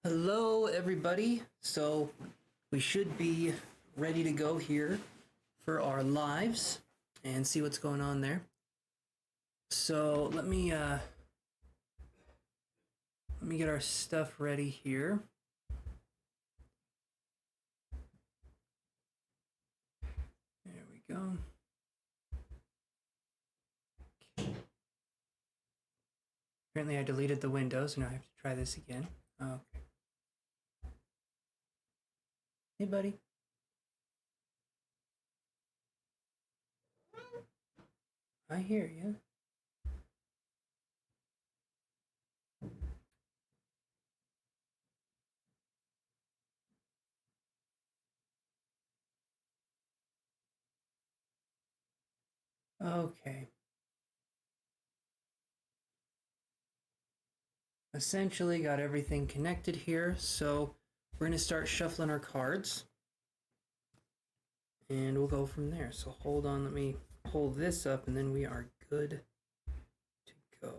Hello, everybody. So we should be ready to go here for our lives and see what's going on there. So let me get our stuff ready here. There we go. Okay. Apparently I deleted the window, so now I have to try this again. Okay. Hey, buddy. I hear you. Okay. Essentially got everything connected here, so we're going to start shuffling our cards. And we'll go from there. So hold on, let me pull this up and then we are good to go.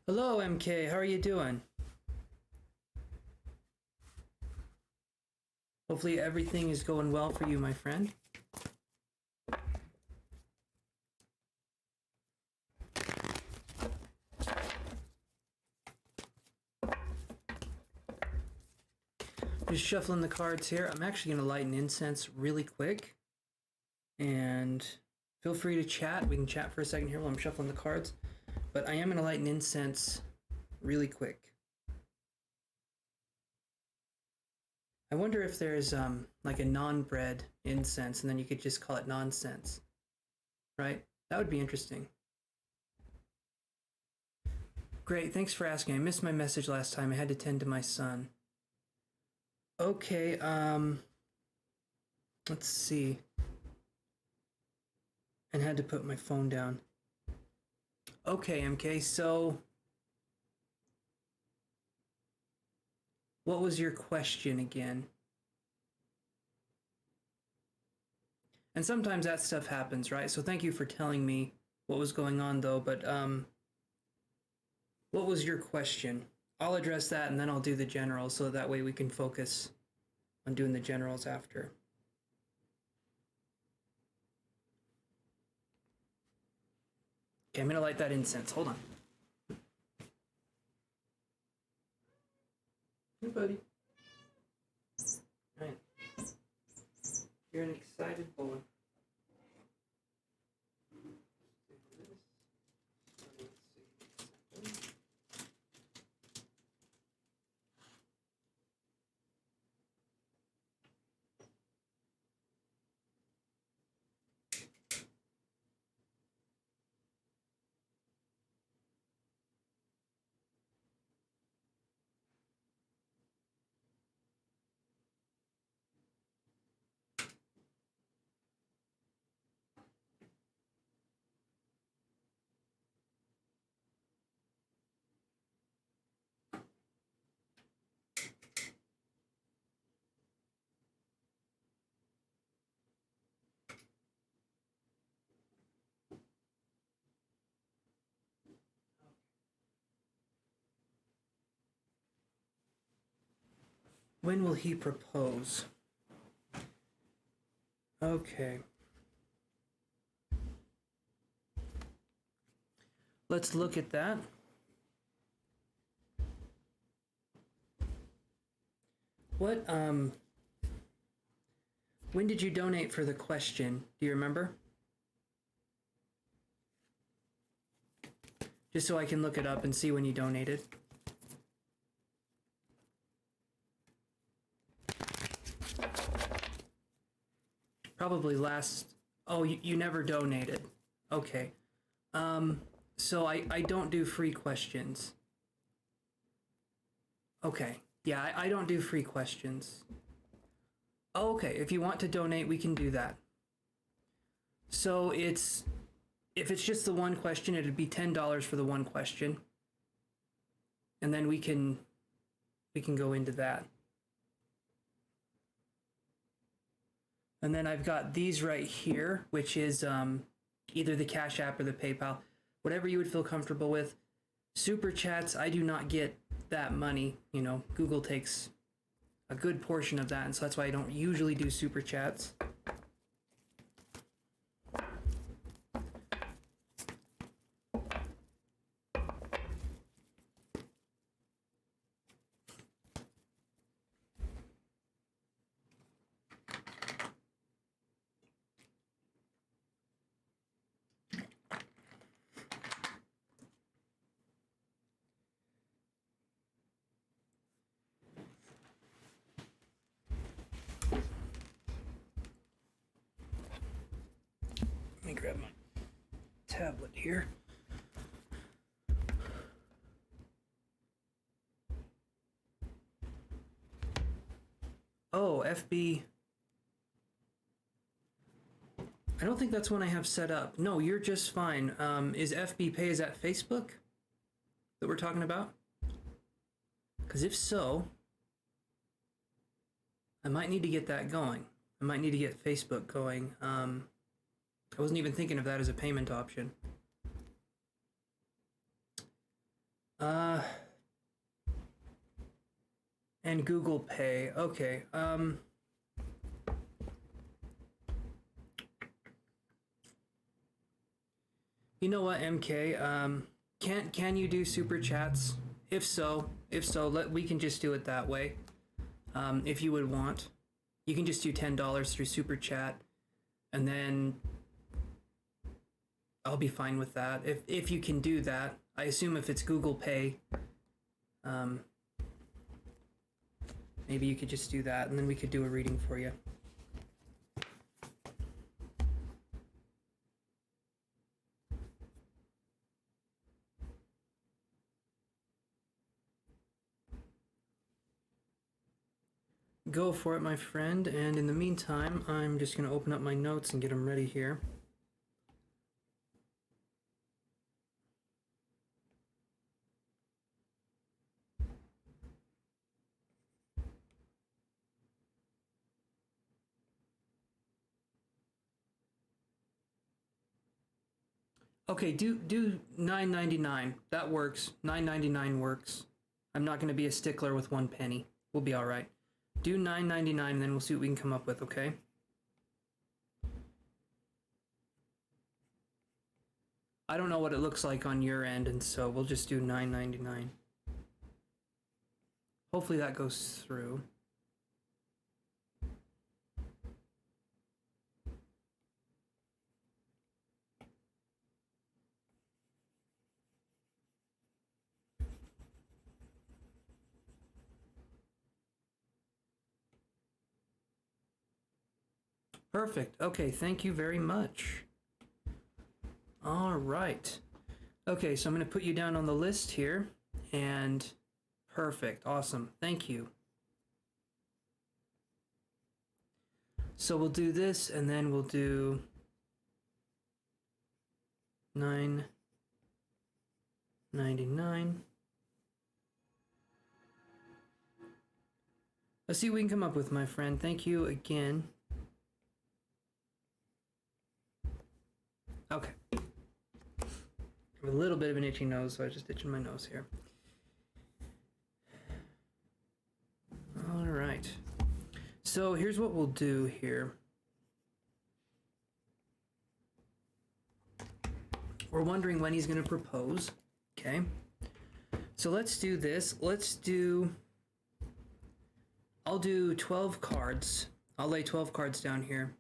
Hello, MK. How are you doing? Hopefully everything is going well for you, my friend. Just shuffling the cards here. I'm actually going to light an incense really quick. And feel free to chat. We can chat for a second here while I'm shuffling the cards. But I am going to light an incense really quick. I wonder if there's like a non-bread incense and then you could just call it nonsense. Right? That would be interesting. Great, thanks for asking. I missed my message last time. I had to tend to my son. Okay, let's see. And had to put my phone down. Okay, MK, so what was your question again? And sometimes that stuff happens, right? So thank you for telling me what was going on though, but what was your question? I'll address that and then I'll do the generals so that way we can focus on doing the generals after. Okay, I'm going to light that incense. Hold on. Hey, buddy. All right. You're an excited boy. Let's do this. Let's see. When will he propose? Okay. Let's look at that. What, when did you donate for the question? Do you remember? Just so I can look it up and see when you donated. Probably last... Oh, you never donated. Okay. So I don't do free questions. Okay. Yeah, I don't do free questions. Oh, okay. If you want to donate, we can do that. So if it's just the one question, it'd be $10 for the one question. And then we can go into that. And then I've got these right here, which is either the Cash App or the PayPal, whatever you would feel comfortable with. Super chats, I do not get that money. You know, Google takes a good portion of that, and so that's why I don't usually do super chats. Let me grab my tablet here. Oh, FB. I don't think that's one I have set up. No, you're just fine. Is FB Pay, is that Facebook that we're talking about? Because if so, I might need to get that going. I might need to get Facebook going. I wasn't even thinking of that as a payment option. And Google Pay. Okay. You know what, MK? Can you do super chats? If so, we can just do it that way. If you would want, you can just do $10 through super chat, and then I'll be fine with that. If you can do that, I assume if it's Google Pay, maybe you could just do that, and then we could do a reading for you. Go for it, my friend, and in the meantime, I'm just going to open up my notes and get them ready here. Okay, do $9.99. That works. $9.99 works. I'm not going to be a stickler with 1 penny. We'll be all right. Do $9.99, and then we'll see what we can come up with, okay? I don't know what it looks like on your end, and so we'll just do $9.99. Hopefully that goes through. Perfect. Okay, thank you very much. All right. Okay, so I'm going to put you down on the list here, and perfect. Awesome. Thank you. So we'll do this, and then we'll do $9.99. Let's see what we can come up with, my friend. Thank you again. Okay. I have a little bit of an itchy nose, so I just itching my nose here. All right. So here's what we'll do here. We're wondering when he's going to propose. Okay. So let's do this. I'll do 12 cards. I'll lay 12 cards down here.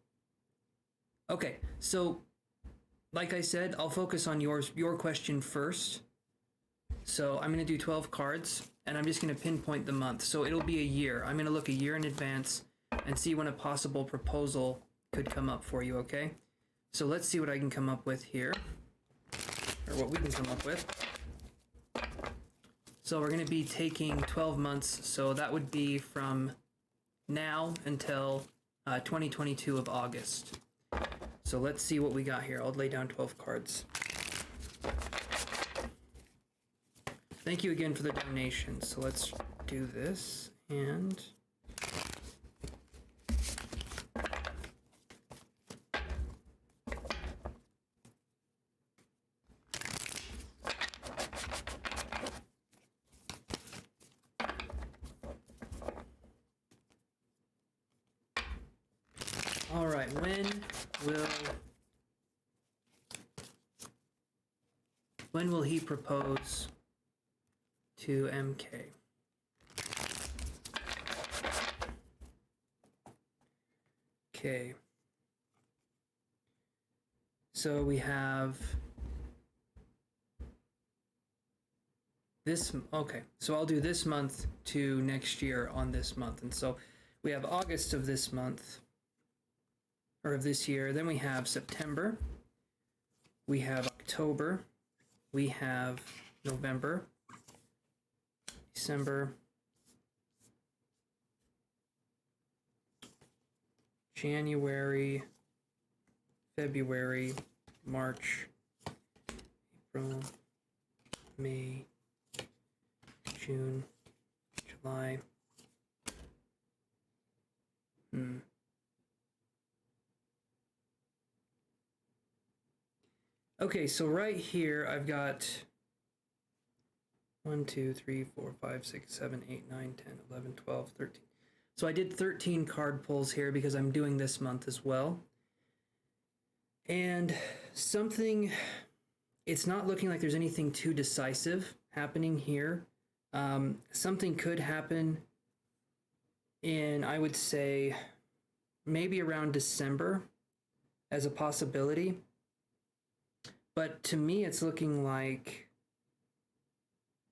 Okay. So like I said, I'll focus on your question first. So I'm going to do 12 cards, and I'm just going to pinpoint the month. So it'll be a year. I'm going to look a year in advance and see when a possible proposal could come up for you, okay? So let's see what I can come up with here, or what we can come up with. So we're going to be taking 12 months, so that would be from now until 2022 of August. So let's see what we got here. I'll lay down 12 cards. Thank you again for the donation. So let's do this, and All right, when will he propose to MK? Okay. So we have this, okay, so I'll do this month to next year on this month. And so we have August of this month, or of this year. Then we have September. We have October. We have November, December, January, February, March, April, May, June, July. Okay, so right here I've got 1, 2, 3, 4, 5, 6, 7, 8, 9, 10, 11, 12, 13. So I did 13 card pulls here because I'm doing this month as well. And something, it's not looking like there's anything too decisive happening here. Something could happen in, I would say, maybe around December as a possibility. But to me, it's looking like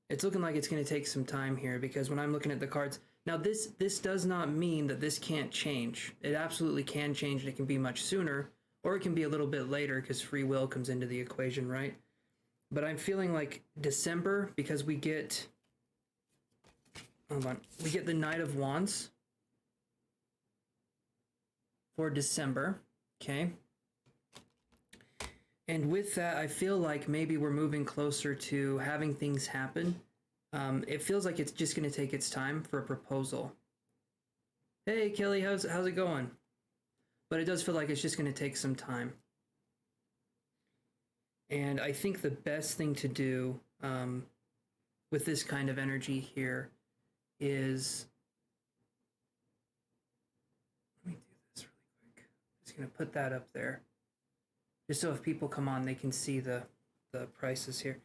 it's going to take some time here, because when I'm looking at the cards, now this does not mean that this can't change. It absolutely can change, and it can be much sooner, or it can be a little bit later because free will comes into the equation, right? But I'm feeling like December, because we get, hold on, we get the Knight of Wands for December, okay? And with that, I feel like maybe we're moving closer to having things happen. It feels like it's just going to take its time for a proposal. Hey, Kelly, how's it going? But it does feel like it's just going to take some time. And I think the best thing to do with this kind of energy here is, let me do this really quick. I'm just going to put that up there, just so if people come on, they can see the prices here.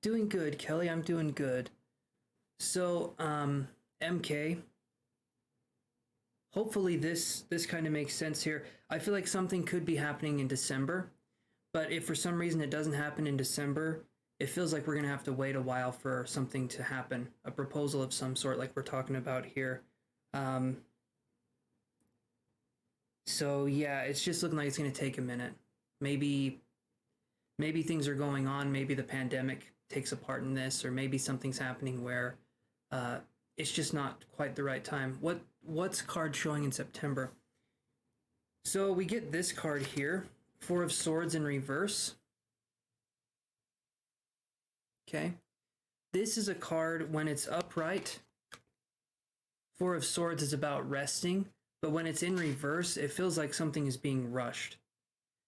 Doing good, Kelly. I'm doing good. So, MK, hopefully this kind of makes sense here. I feel like something could be happening in December, but if for some reason it doesn't happen in December, it feels like we're going to have to wait a while for something to happen, a proposal of some sort like we're talking about here. So yeah, it's just looking like it's going to take a minute. Maybe things are going on. Maybe the pandemic takes a part in this, or maybe something's happening where it's just not quite the right time. What's card showing in September? So we get this card here, Four of Swords in reverse. Okay. This is a card when it's upright. Four of Swords is about resting, but when it's in reverse, it feels like something is being rushed.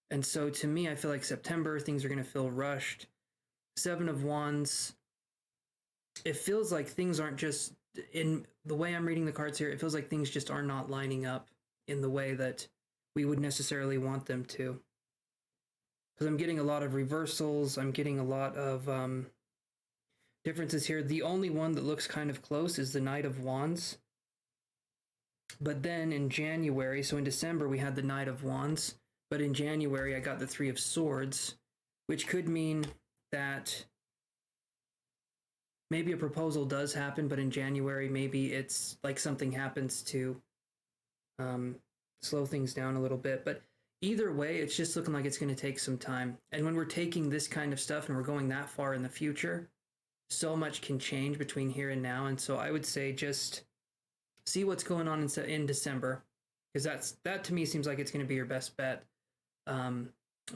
And so to me, I feel like September, things are going to feel rushed. Seven of Wands, it feels like things aren't just, in the way I'm reading the cards here, it feels like things just are not lining up in the way that we would necessarily want them to. Because I'm getting a lot of reversals, I'm getting a lot of differences here. The only one that looks kind of close is the Knight of Wands. But then in January, so in December, we had the Knight of Wands. But in January, I got the Three of Swords, which could mean that maybe a proposal does happen, but in January, maybe it's like something happens to slow things down a little bit. But either way, it's just looking like it's going to take some time. And when we're taking this kind of stuff and we're going that far in the future, so much can change between here and now. And so I would say just see what's going on in December, because that to me seems like it's going to be your best bet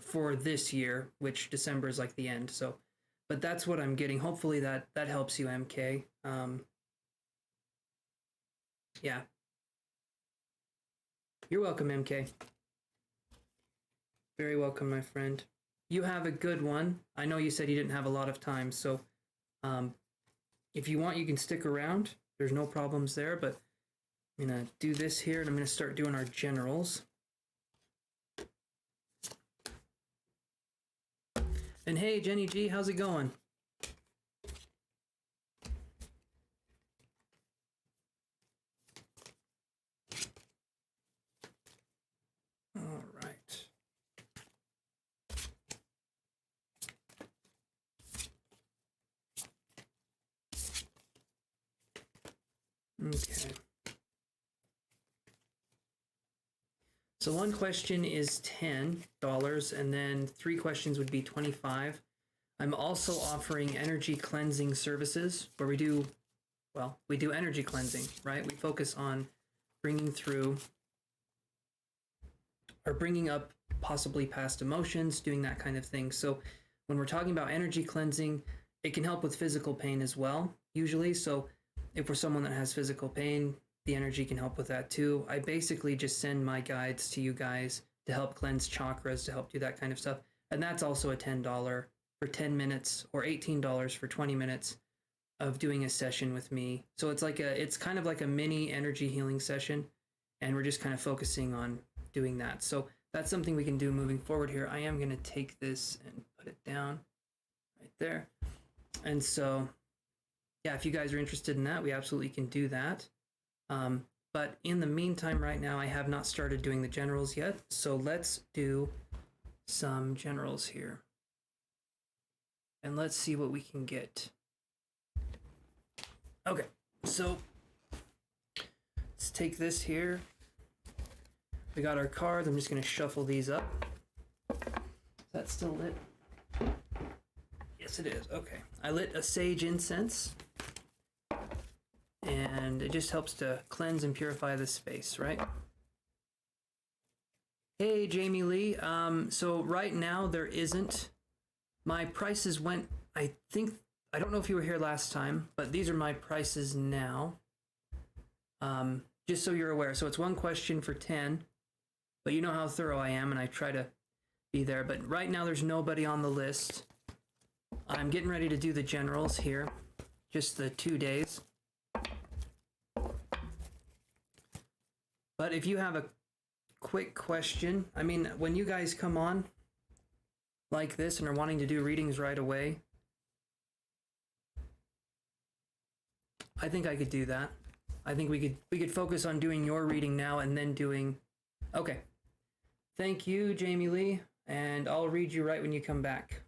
for this year, which December is like the end. So, but that's what I'm getting. Hopefully that helps you, MK. Yeah. You're welcome, MK. Very welcome, my friend. You have a good one. I know you said you didn't have a lot of time, so if you want, you can stick around. there's no problems there, but I'm gonna do this here and I'm gonna start doing our generals. And hey, Jenny G, how's it going? All right. Okay. So one question is $10, and then 3 questions would be $25. I'm also offering energy cleansing services where we do energy cleansing, right? We focus on bringing through or bringing up possibly past emotions, doing that kind of thing. So when we're talking about energy cleansing, it can help with physical pain as well, usually. So if we're someone that has physical pain, the energy can help with that too. I basically just send my guides to you guys to help cleanse chakras, to help do that kind of stuff. And that's also a $10 for 10 minutes or $18 for 20 minutes of doing a session with me. So it's kind of like a mini energy healing session, and we're just kind of focusing on doing that. So that's something we can do moving forward here. I am going to take this and put it down right there. And so, yeah, if you guys are interested in that, we absolutely can do that. But in the meantime, right now, I have not started doing the generals yet. So let's do some generals here. And let's see what we can get. Okay, so let's take this here. We got our cards. I'm just going to shuffle these up. Is that still lit? Yes, it is. Okay. I lit a sage incense. And it just helps to cleanse and purify the space, right? Hey, Jamie Lee. So right now there isn't. My prices went, I don't know if you were here last time, but these are my prices now. Just so you're aware. So it's 1 question for 10, but you know how thorough I am and I try to be there. But right now there's nobody on the list. I'm getting ready to do the generals here, just the 2 days. But if you have a quick question, I mean, when you guys come on like this and are wanting to do readings right away, I think I could do that. I think we could focus on doing your reading now and then doing. Okay. Thank you, Jamie Lee, and I'll read you right when you come back.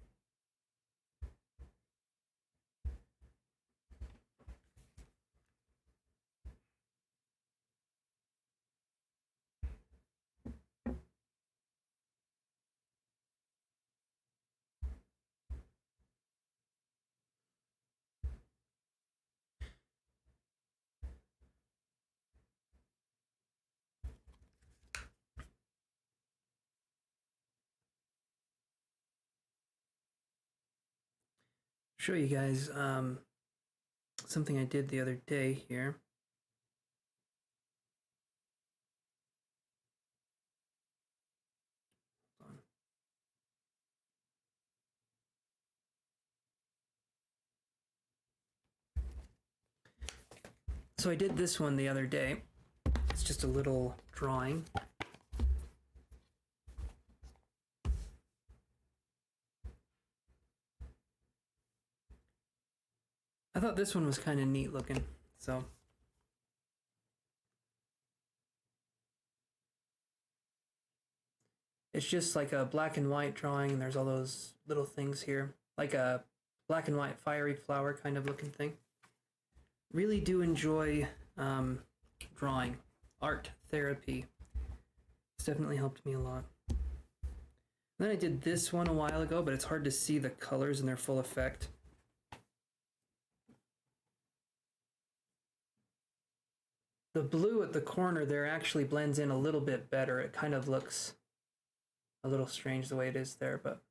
Show you guys something I did the other day here. So I did this one the other day. It's just a little drawing. I thought this one was kind of neat looking, so. It's just like a black and white drawing, and there's all those little things here, like a black and white fiery flower kind of looking thing. Really do enjoy drawing, art therapy. It's definitely helped me a lot. Then I did this one a while ago, but it's hard to see the colors in their full effect. The blue at the corner there actually blends in a little bit better. It kind of looks a little strange the way it is there, but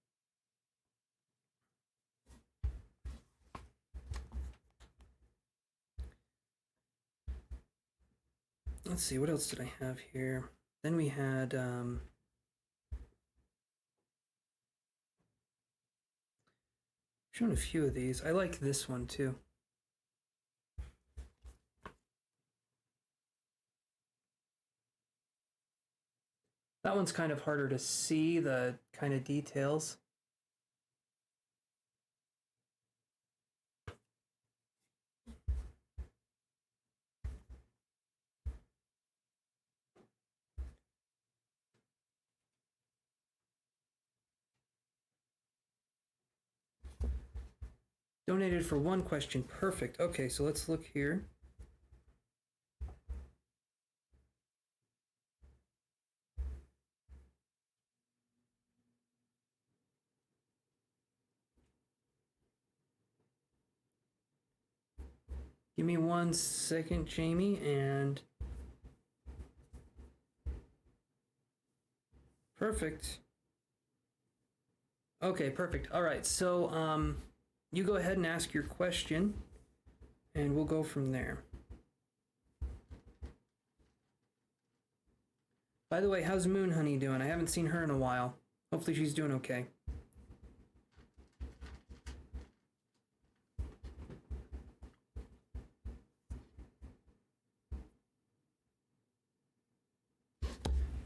let's see, what else did I have here? Then we had shown a few of these. I like this one too. That one's kind of harder to see, the kind of details. Donated for one question. Perfect. Okay, so let's look here. Give me 1 second, Jamie, and perfect. Okay, perfect. All right, so you go ahead and ask your question, and we'll go from there. By the way, how's Moon Honey doing? I haven't seen her in a while. Hopefully she's doing okay.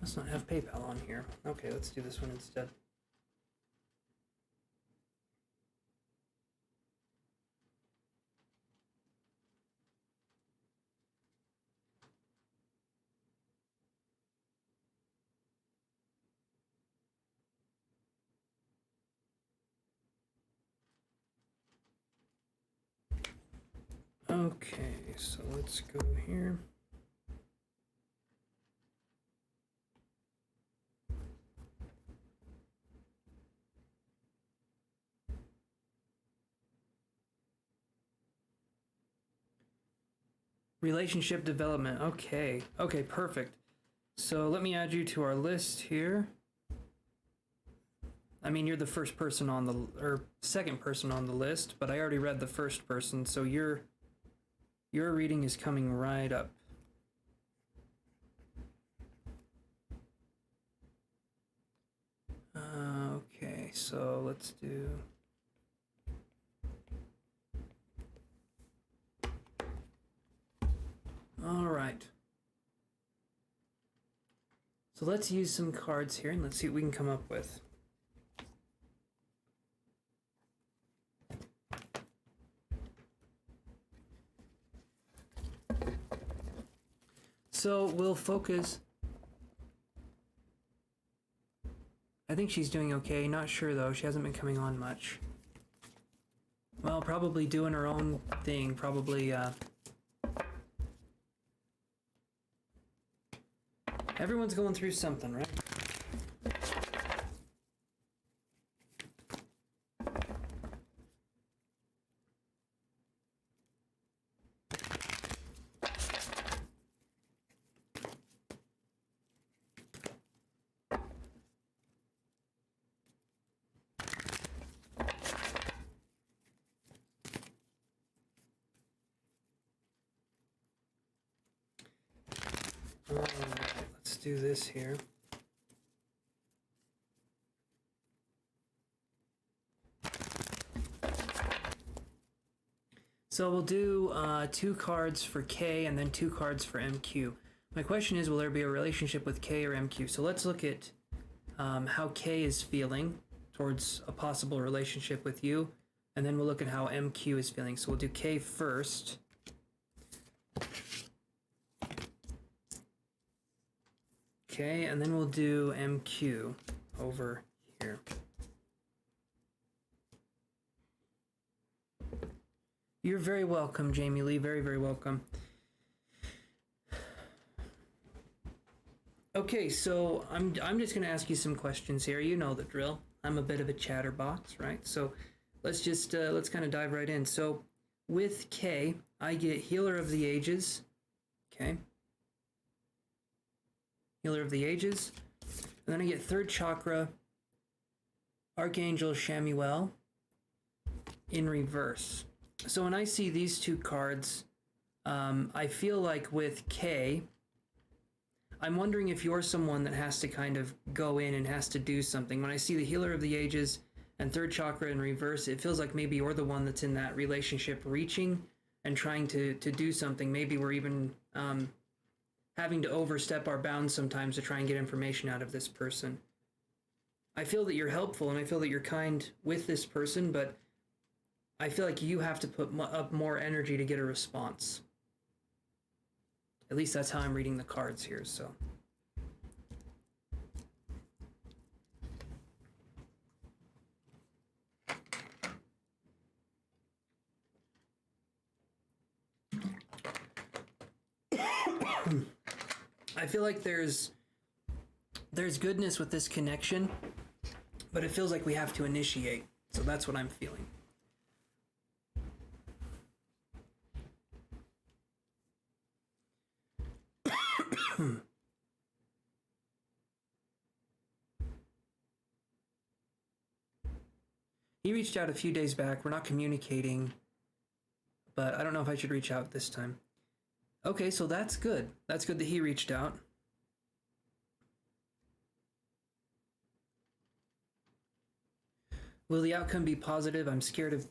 Let's not have PayPal on here. Okay, let's do this one instead. Okay, so let's go here. Relationship development. Okay. Okay, perfect. So let me add you to our list here. I mean, you're the first person on the, or second person on the list, but I already read the first person, so your reading is coming right up. Okay, so let's do... All right. So let's use some cards here and let's see what we can come up with. So we'll focus. I think she's doing okay. Not sure though. She hasn't been coming on much. Well, probably doing her own thing. Probably, everyone's going through something, right? Let's do this here. So we'll do 2 cards for K and then 2 cards for MQ. My question is, will there be a relationship with K or MQ? So let's look at how K is feeling towards a possible relationship with you, and then we'll look at how MQ is feeling. So we'll do K first. Okay, and then we'll do MQ over here. You're very welcome, Jamie Lee. Very, very welcome. Okay, so I'm just going to ask you some questions here. You know the drill. I'm a bit of a chatterbox, right? So let's just let's kind of dive right in. So with K, I get Healer of the Ages. Okay. Healer of the Ages. And then I get Third Chakra, Archangel Shamuel in reverse. So when I see these 2 cards, I feel like with K, I'm wondering if you're someone that has to kind of go in and has to do something. When I see the Healer of the Ages and Third Chakra in reverse, it feels like maybe you're the one that's in that relationship reaching and trying to do something. Maybe we're even having to overstep our bounds sometimes to try and get information out of this person. I feel that you're helpful and I feel that you're kind with this person, but I feel like you have to put up more energy to get a response. At least that's how I'm reading the cards here, so. I feel like there's goodness with this connection, but it feels like we have to initiate. So that's what I'm feeling. He reached out a few days back. We're not communicating, but I don't know if I should reach out this time. Okay, so that's good. That's good that he reached out. Will the outcome be positive? I'm scared of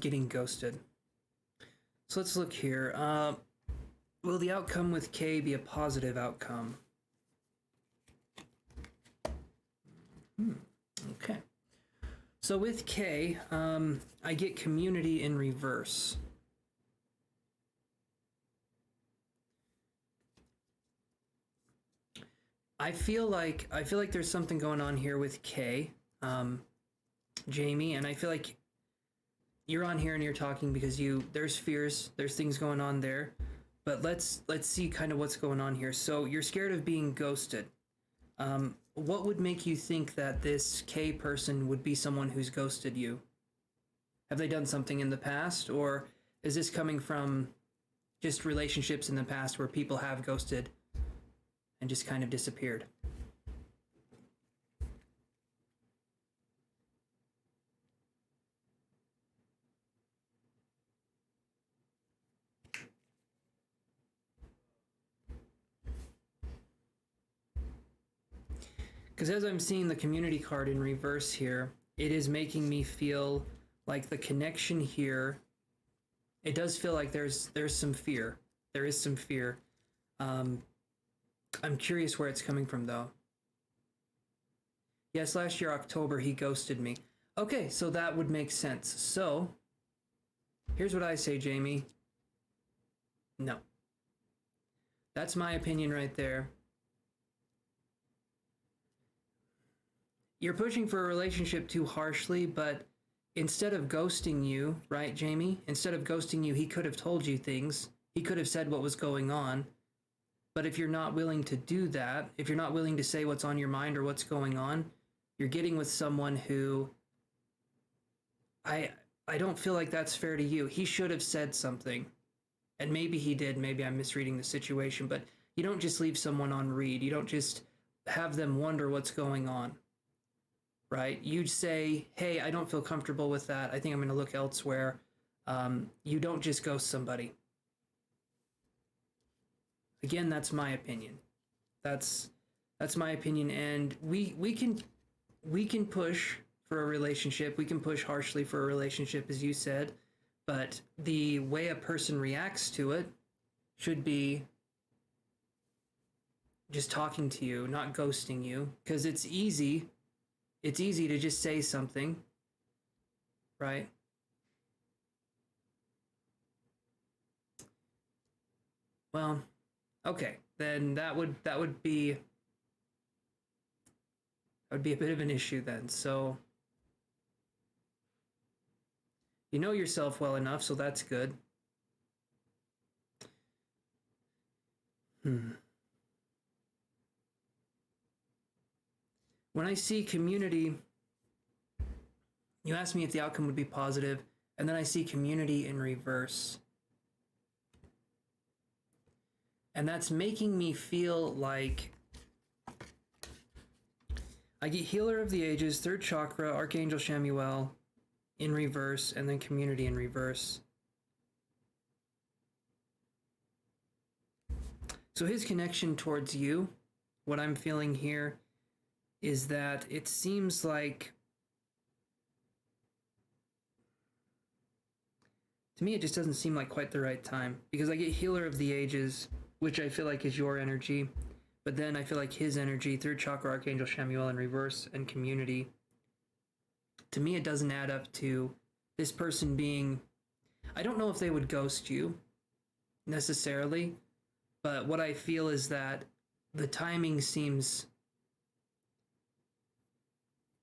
getting ghosted. So let's look here. Will the outcome with K be a positive outcome? Okay. So with K, I get community in reverse. I feel like there's something going on here with K, Jamie, and I feel like you're on here and you're talking because there's fears, there's things going on there, but let's see kind of what's going on here. So you're scared of being ghosted. What would make you think that this K person would be someone who's ghosted you? Have they done something in the past, or is this coming from just relationships in the past where people have ghosted and just kind of disappeared? Because as I'm seeing the community card in reverse here, it is making me feel like the connection here, it does feel like there's some fear. There is some fear. I'm curious where it's coming from, though. Yes, last year, October, he ghosted me. Okay, so that would make sense. So, here's what I say, Jamie. No. That's my opinion right there. You're pushing for a relationship too harshly, but instead of ghosting you, right, Jamie? Instead of ghosting you, he could have told you things. He could have said what was going on. But if you're not willing to do that, if you're not willing to say what's on your mind or what's going on, you're getting with someone who I don't feel like that's fair to you. He should have said something. And maybe he did. Maybe I'm misreading the situation. But you don't just leave someone on read. You don't just have them wonder what's going on. Right? You'd say, hey, I don't feel comfortable with that. I think I'm going to look elsewhere. You don't just ghost somebody. Again, that's my opinion. That's my opinion, and we can push for a relationship. We can push harshly for a relationship, as you said, but the way a person reacts to it should be just talking to you, not ghosting you, because it's easy. It's easy to just say something, right? Well, okay, then that would be a bit of an issue then. So you know yourself well enough, so that's good. When I see community, you asked me if the outcome would be positive, and then I see community in reverse. And that's making me feel like I get Healer of the Ages, Third Chakra, Archangel Shamuel in reverse, and then community in reverse. So his connection towards you, what I'm feeling here, is that it seems like, to me, it just doesn't seem like quite the right time, because I get Healer of the Ages which I feel like is your energy. But then I feel like his energy, third chakra archangel Shamuel in reverse and community, to me it doesn't add up to this person being, I don't know if they would ghost you necessarily, but what I feel is that the timing seems,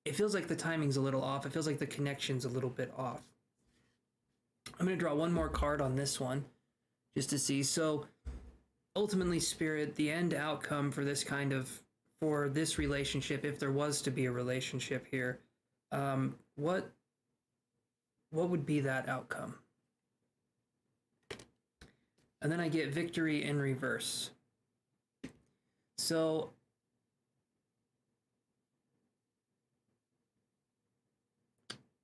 it feels like the timing's a little off. It feels like the connection's a little bit off. I'm going to draw one more card on this one just to see. So ultimately, Spirit, the end outcome for this kind of, for this relationship, if there was to be a relationship here, what would be that outcome? And then I get victory in reverse. So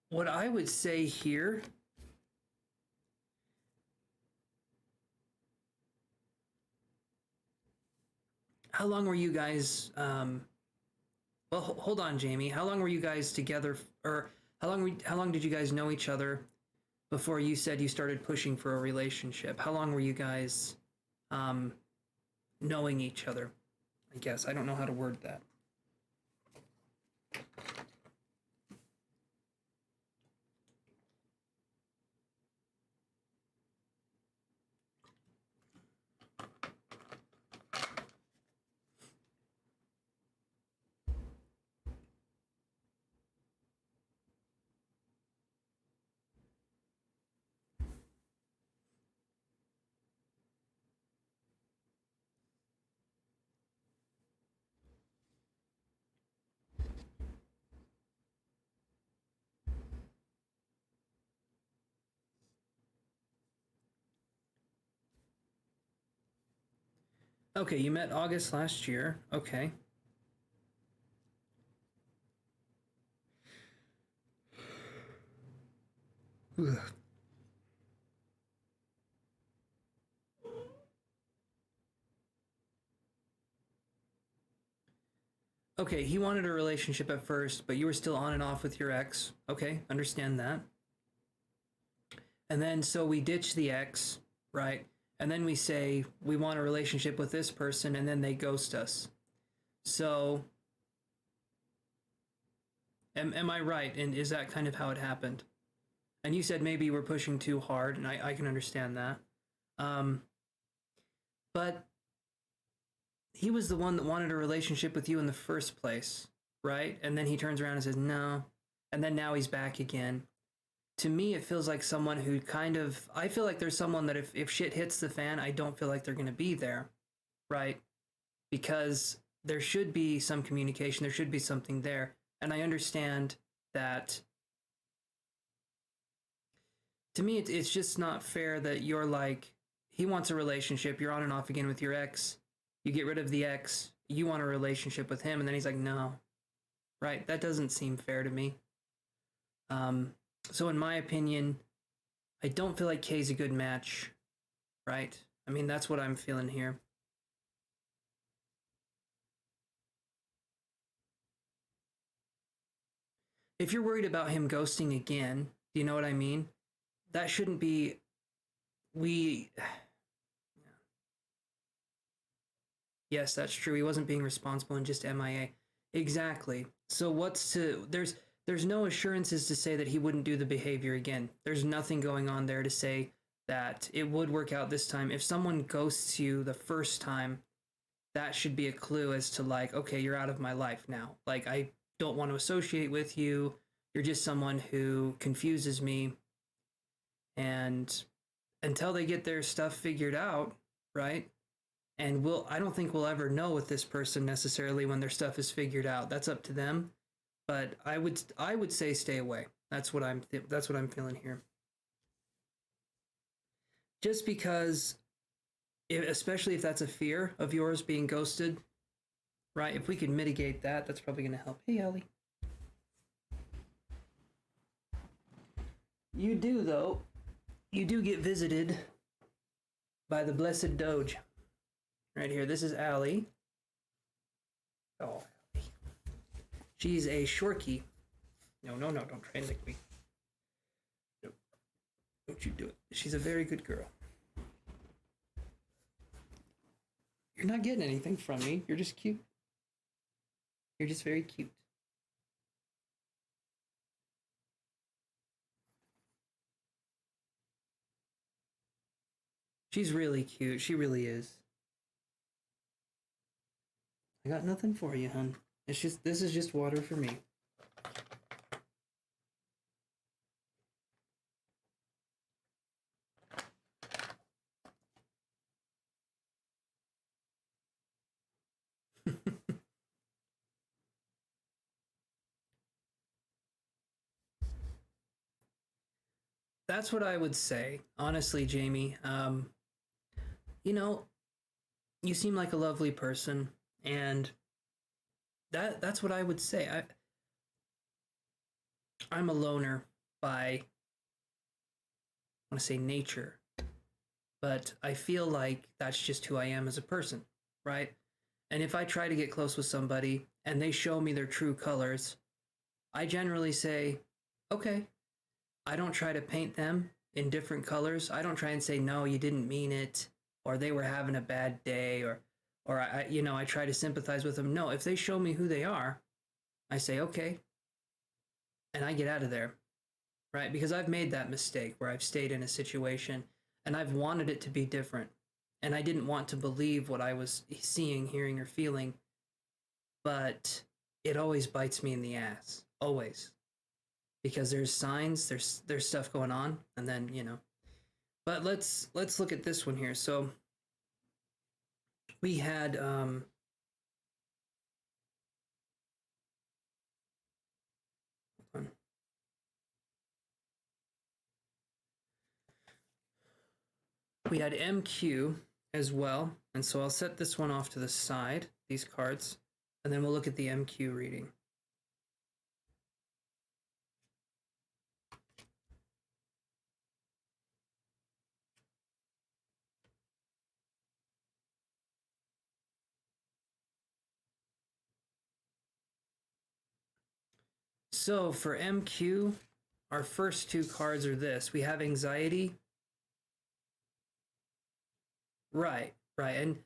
what I would say here, how long were you guys, well, hold on, Jamie. How long were you guys together, or how long did you guys know each other before you said you started pushing for a relationship? How long were you guys knowing each other? I guess I don't know how to word that. Okay, you met August last year. Okay. Ugh. Okay, he wanted a relationship at first, but you were still on and off with your ex. Okay, understand that. And then so we ditch the ex, right? And then we say we want a relationship with this person, and then they ghost us. So am I right? And is that kind of how it happened? And you said maybe you were pushing too hard, and I can understand that. But he was the one that wanted a relationship with you in the first place, right? And then he turns around and says no, and then now he's back again. To me, it feels like someone who kind of, I feel like there's someone that if shit hits the fan, I don't feel like they're going to be there, right? Because there should be some communication, there should be something there. And I understand that, to me, it's just not fair that you're like, he wants a relationship, you're on and off again with your ex, you get rid of the ex, you want a relationship with him, and then he's like, no, right? That doesn't seem fair to me. So in my opinion, I don't feel like Kay's a good match, right? I mean, that's what I'm feeling here. If you're worried about him ghosting again, do you know what I mean? That shouldn't be, yes, that's true. He wasn't being responsible and just MIA. Exactly. So there's no assurances to say that he wouldn't do the behavior again. There's nothing going on there to say that it would work out this time. If someone ghosts you the first time, that should be a clue as to like, okay, you're out of my life now. Like, I don't want to associate with you. You're just someone who confuses me. And until they get their stuff figured out, right? And I don't think we'll ever know with this person necessarily when their stuff is figured out. That's up to them. But I would say stay away. That's what I'm feeling here. Just because, especially if that's a fear of yours being ghosted, right? If we can mitigate that, that's probably going to help. Hey, Ellie. You do, though. You do get visited by the blessed Doge. Right here. This is Allie. Oh, Allie. She's a Shorkie. No, don't try and lick me. No. Don't you do it. She's a very good girl. You're not getting anything from me. You're just cute. You're just very cute. She's really cute. She really is. I got nothing for you, hun. This is just water for me. That's what I would say, honestly, Jamie. You know, you seem like a lovely person, and that's what I would say. I'm a loner by, I want to say, nature, but I feel like that's just who I am as a person, right? And if I try to get close with somebody and they show me their true colors, I generally say, okay. I don't try to paint them in different colors. I don't try and say, no, you didn't mean it, or they were having a bad day, or I try to sympathize with them. No, if they show me who they are, I say, okay, and I get out of there, right? Because I've made that mistake where I've stayed in a situation and I've wanted it to be different. And I didn't want to believe what I was seeing, hearing, or feeling, but it always bites me in the ass, always. Because there's signs, there's stuff going on, and then But let's look at this one here. So we had we had MQ as well, and so I'll set this one off to the side, these cards, and then we'll look at the MQ reading. So for MQ, our first two cards are this. We have anxiety. Right. And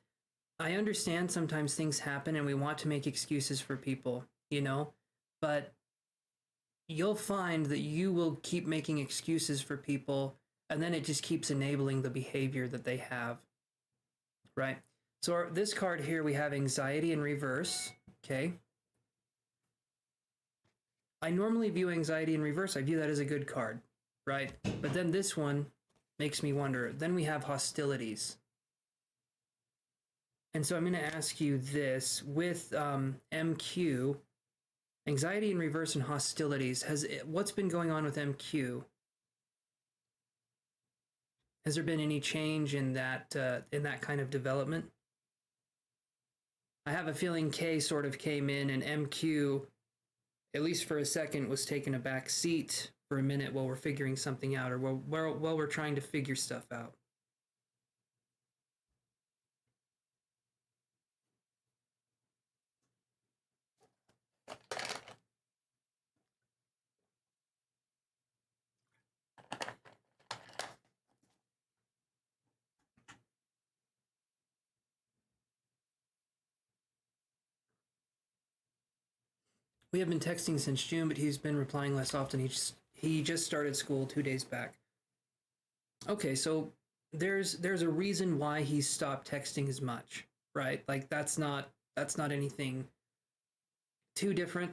I understand sometimes things happen and we want to make excuses for people, but you'll find that you will keep making excuses for people and then it just keeps enabling the behavior that they have, right? So this card here, we have anxiety in reverse, okay? I normally view anxiety in reverse. I view that as a good card, right? But then this one makes me wonder. Then we have hostilities. And so I'm going to ask you this. With MQ, anxiety in reverse and hostilities, what's been going on with MQ? Has there been any change in that kind of development? I have a feeling K sort of came in and MQ, at least for a second, was taking a back seat for a minute while we're figuring something out, or while we're trying to figure stuff out. We have been texting since June, but he's been replying less often. He just started school 2 days back. Okay, so there's a reason why he stopped texting as much, right? Like that's not anything too different.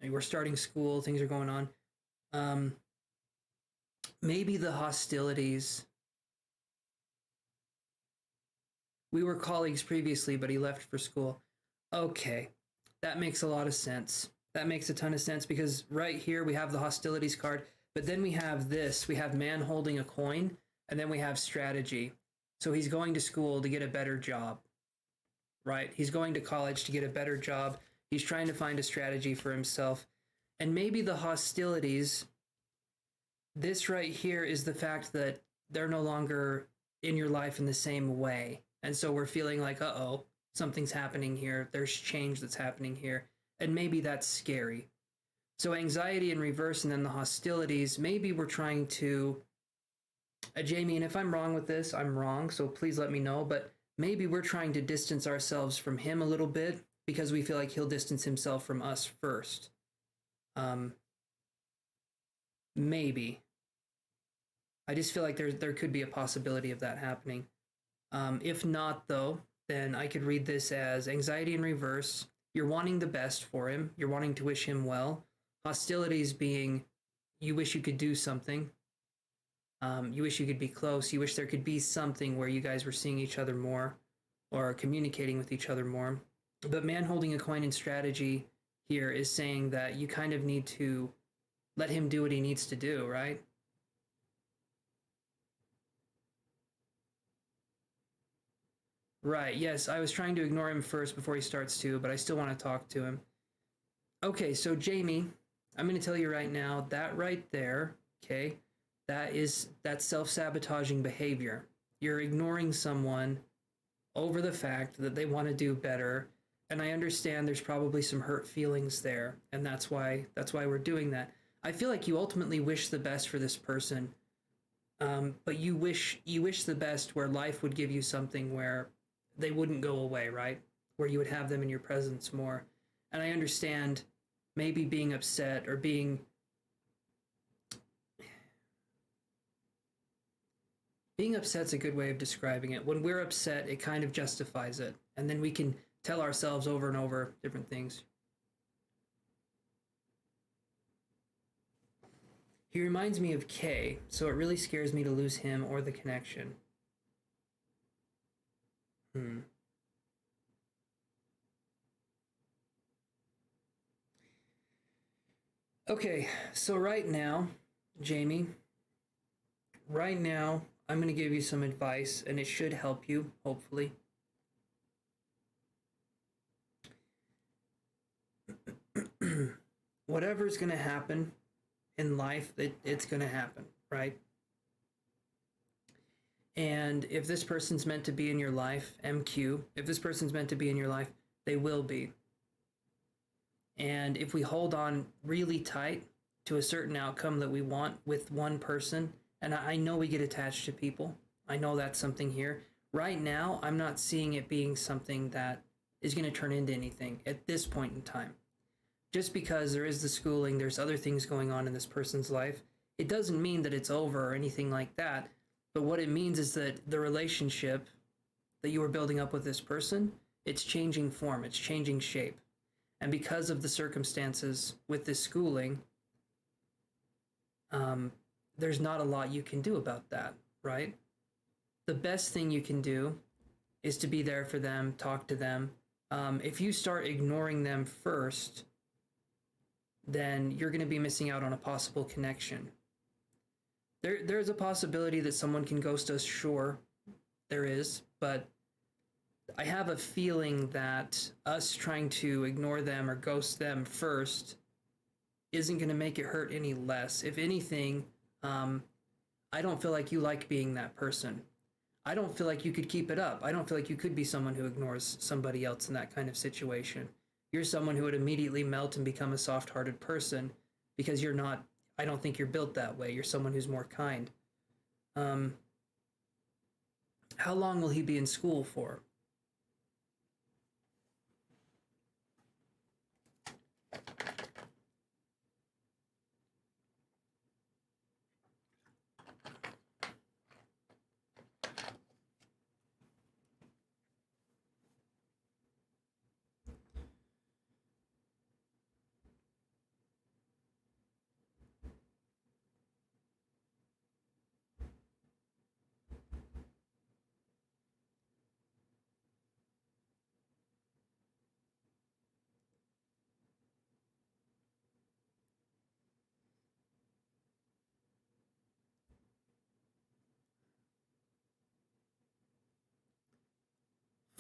We're starting school, things are going on. Maybe the hostilities. We were colleagues previously, but he left for school. Okay, that makes a lot of sense. That makes a ton of sense because right here we have the hostilities card, but then we have this. We have man holding a coin, and then we have strategy. So he's going to school to get a better job, right? He's going to college to get a better job. He's trying to find a strategy for himself. And maybe the hostilities, this right here is the fact that they're no longer in your life in the same way. And so we're feeling like, uh-oh, something's happening here. There's change that's happening here. And maybe that's scary. So anxiety in reverse and then the hostilities, maybe we're trying to, Jamie, and if I'm wrong with this, I'm wrong, so please let me know, but maybe we're trying to distance ourselves from him a little bit because we feel like he'll distance himself from us first. Maybe. I just feel like there could be a possibility of that happening. If not, though, then I could read this as anxiety in reverse. You're wanting the best for him. You're wanting to wish him well. Hostilities being you wish you could do something. You wish you could be close. You wish there could be something where you guys were seeing each other more or communicating with each other more. But man holding a coin in strategy here is saying that you kind of need to let him do what he needs to do, right? Right, yes, I was trying to ignore him first before he starts to, but I still want to talk to him. Okay, so Jamie, I'm going to tell you right now, that right there, okay, that's self-sabotaging behavior. You're ignoring someone over the fact that they want to do better, and I understand there's probably some hurt feelings there, and that's why we're doing that. I feel like you ultimately wish the best for this person, but you wish the best where life would give you something where they wouldn't go away, right? Where you would have them in your presence more. And I understand maybe being upset or being upset's a good way of describing it. When we're upset, it kind of justifies it. And then we can tell ourselves over and over different things. He reminds me of Kay, so it really scares me to lose him or the connection. Okay, so right now, Jamie, right now, I'm going to give you some advice, and it should help you, hopefully. Whatever's going to happen in life, it's going to happen, right? And if this person's meant to be in your life, MQ, if this person's meant to be in your life, they will be. And if we hold on really tight to a certain outcome that we want with one person, and I know we get attached to people, I know that's something here. Right now, I'm not seeing it being something that is going to turn into anything at this point in time. Just because there is the schooling, there's other things going on in this person's life, it doesn't mean that it's over or anything like that. But what it means is that the relationship that you are building up with this person, it's changing form, it's changing shape. And because of the circumstances with this schooling, there's not a lot you can do about that, right? The best thing you can do is to be there for them, talk to them. If you start ignoring them first, then you're going to be missing out on a possible connection. There's a possibility that someone can ghost us, sure, there is, but I have a feeling that us trying to ignore them or ghost them first isn't going to make it hurt any less. If anything, I don't feel like you like being that person. I don't feel like you could keep it up. I don't feel like you could be someone who ignores somebody else in that kind of situation. You're someone who would immediately melt and become a soft-hearted person because you're not, I don't think you're built that way. You're someone who's more kind. How long will he be in school for?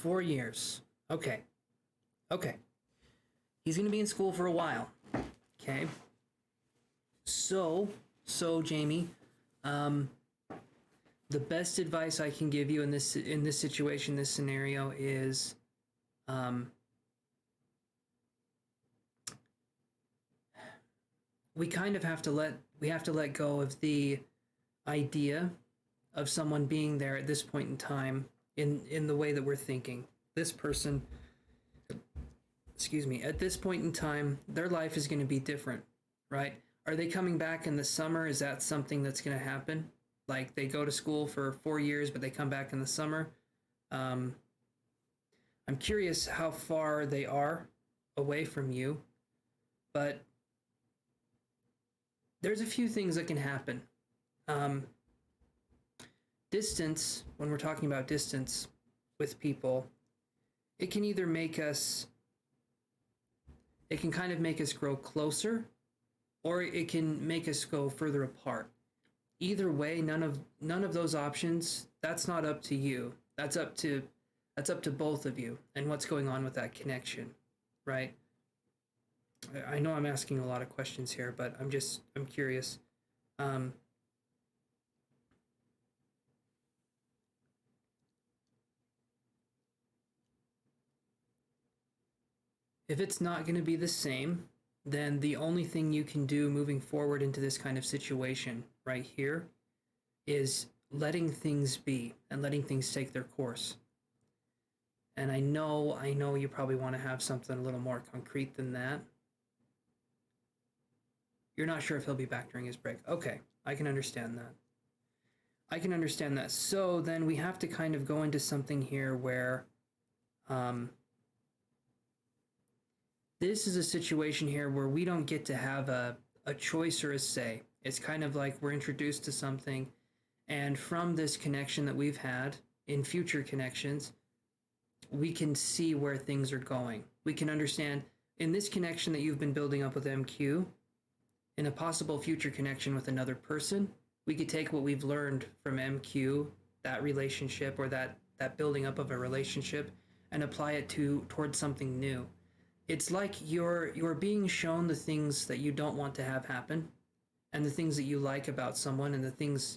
$4 years. Okay. He's going to be in school for a while. Okay. So Jamie, the best advice I can give you in this situation, this scenario is, we kind of have to let go of the idea of someone being there at this point in time in the way that we're thinking. This person, excuse me, at this point in time, their life is going to be different, right? Are they coming back in the summer? Is that something that's going to happen? Like they go to school for 4 years, but they come back in the summer. I'm curious how far they are away from you, but there's a few things that can happen. Distance, when we're talking about distance with people, it can either make us, it can kind of make us grow closer, or it can make us go further apart. Either way, none of those options, that's not up to you. That's up to both of you and what's going on with that connection, right? I know I'm asking a lot of questions here, but I'm curious. If it's not going to be the same, then the only thing you can do moving forward into this kind of situation right here is letting things be and letting things take their course. And I know you probably want to have something a little more concrete than that. You're not sure if he'll be back during his break. Okay, I can understand that. I can understand that. So then we have to kind of go into something here where this is a situation here where we don't get to have a choice or a say. It's kind of like we're introduced to something, and from this connection that we've had in future connections, we can see where things are going. We can understand in this connection that you've been building up with MQ, in a possible future connection with another person, we could take what we've learned from MQ, that relationship or that building up of a relationship, and apply it towards something new. It's like you're being shown the things that you don't want to have happen, and the things that you like about someone, and the things,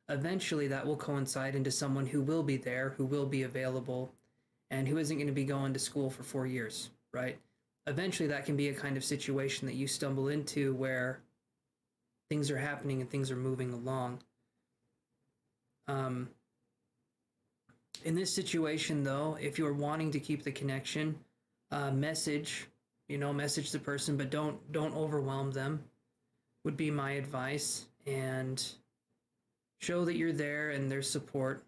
eventually that will coincide into someone who will be there, who will be available, and who isn't going to be going to school for 4 years, right? Eventually that can be a kind of situation that you stumble into where things are happening and things are moving along. In this situation, though, if you're wanting to keep the connection, message the person, but don't overwhelm them, would be my advice, and show that you're there and there's support.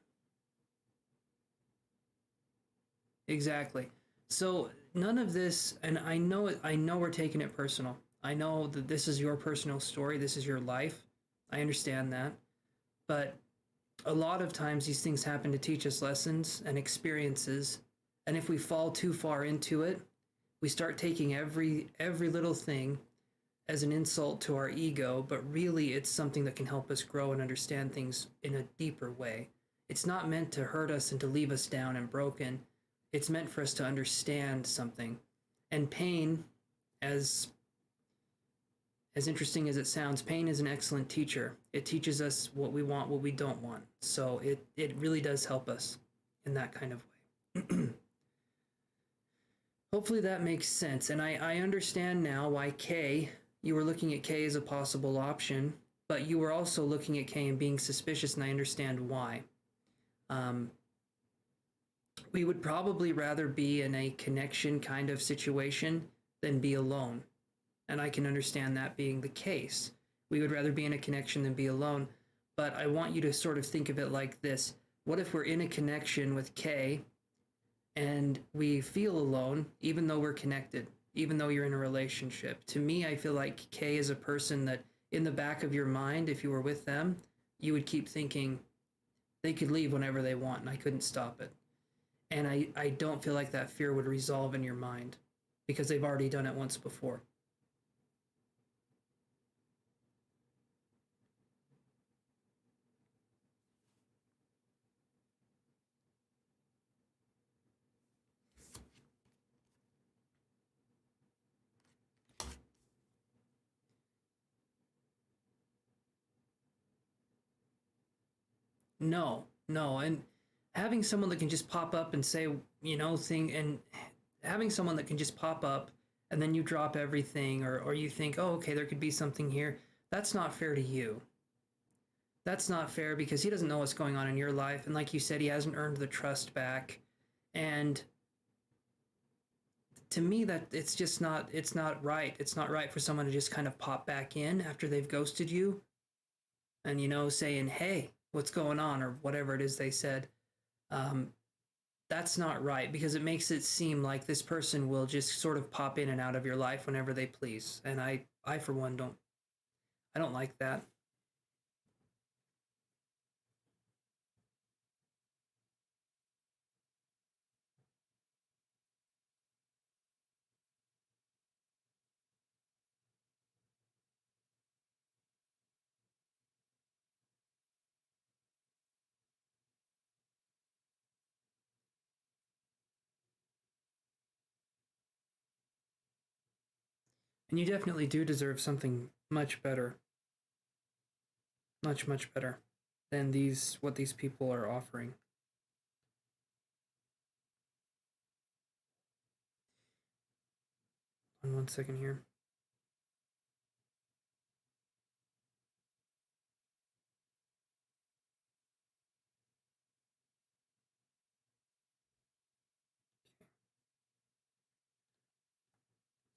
Exactly. So none of this, and I know we're taking it personal. I know that this is your personal story, this is your life. I understand that. But a lot of times these things happen to teach us lessons and experiences, and if we fall too far into it, we start taking every little thing as an insult to our ego, but really it's something that can help us grow and understand things in a deeper way. It's not meant to hurt us and to leave us down and broken. It's meant for us to understand something. And pain, as interesting as it sounds, pain is an excellent teacher. It teaches us what we want, what we don't want. So it really does help us in that kind of way. Hopefully that makes sense. And I understand now why K, you were looking at K as a possible option, but you were also looking at K and being suspicious, and I understand why. We would probably rather be in a connection kind of situation than be alone. And I can understand that being the case. We would rather be in a connection than be alone. But I want you to sort of think of it like this. What if we're in a connection with K and we feel alone, even though we're connected, even though you're in a relationship? To me, I feel like K is a person that in the back of your mind, if you were with them, you would keep thinking they could leave whenever they want and I couldn't stop it. And I don't feel like that fear would resolve in your mind because they've already done it once before. No, and having someone that can just pop up and say, and having someone that can just pop up and then you drop everything, or you think, oh, okay, there could be something here, that's not fair to you. That's not fair because he doesn't know what's going on in your life. And like you said, he hasn't earned the trust back. And to me, that it's not right. It's not right for someone to just kind of pop back in after they've ghosted you and, saying, hey, what's going on? Or whatever it is they said. Um, that's not right because it makes it seem like this person will just sort of pop in and out of your life whenever they please. And I for one, I don't like that. And you definitely do deserve something much better, much better than what these people are offering. One second here.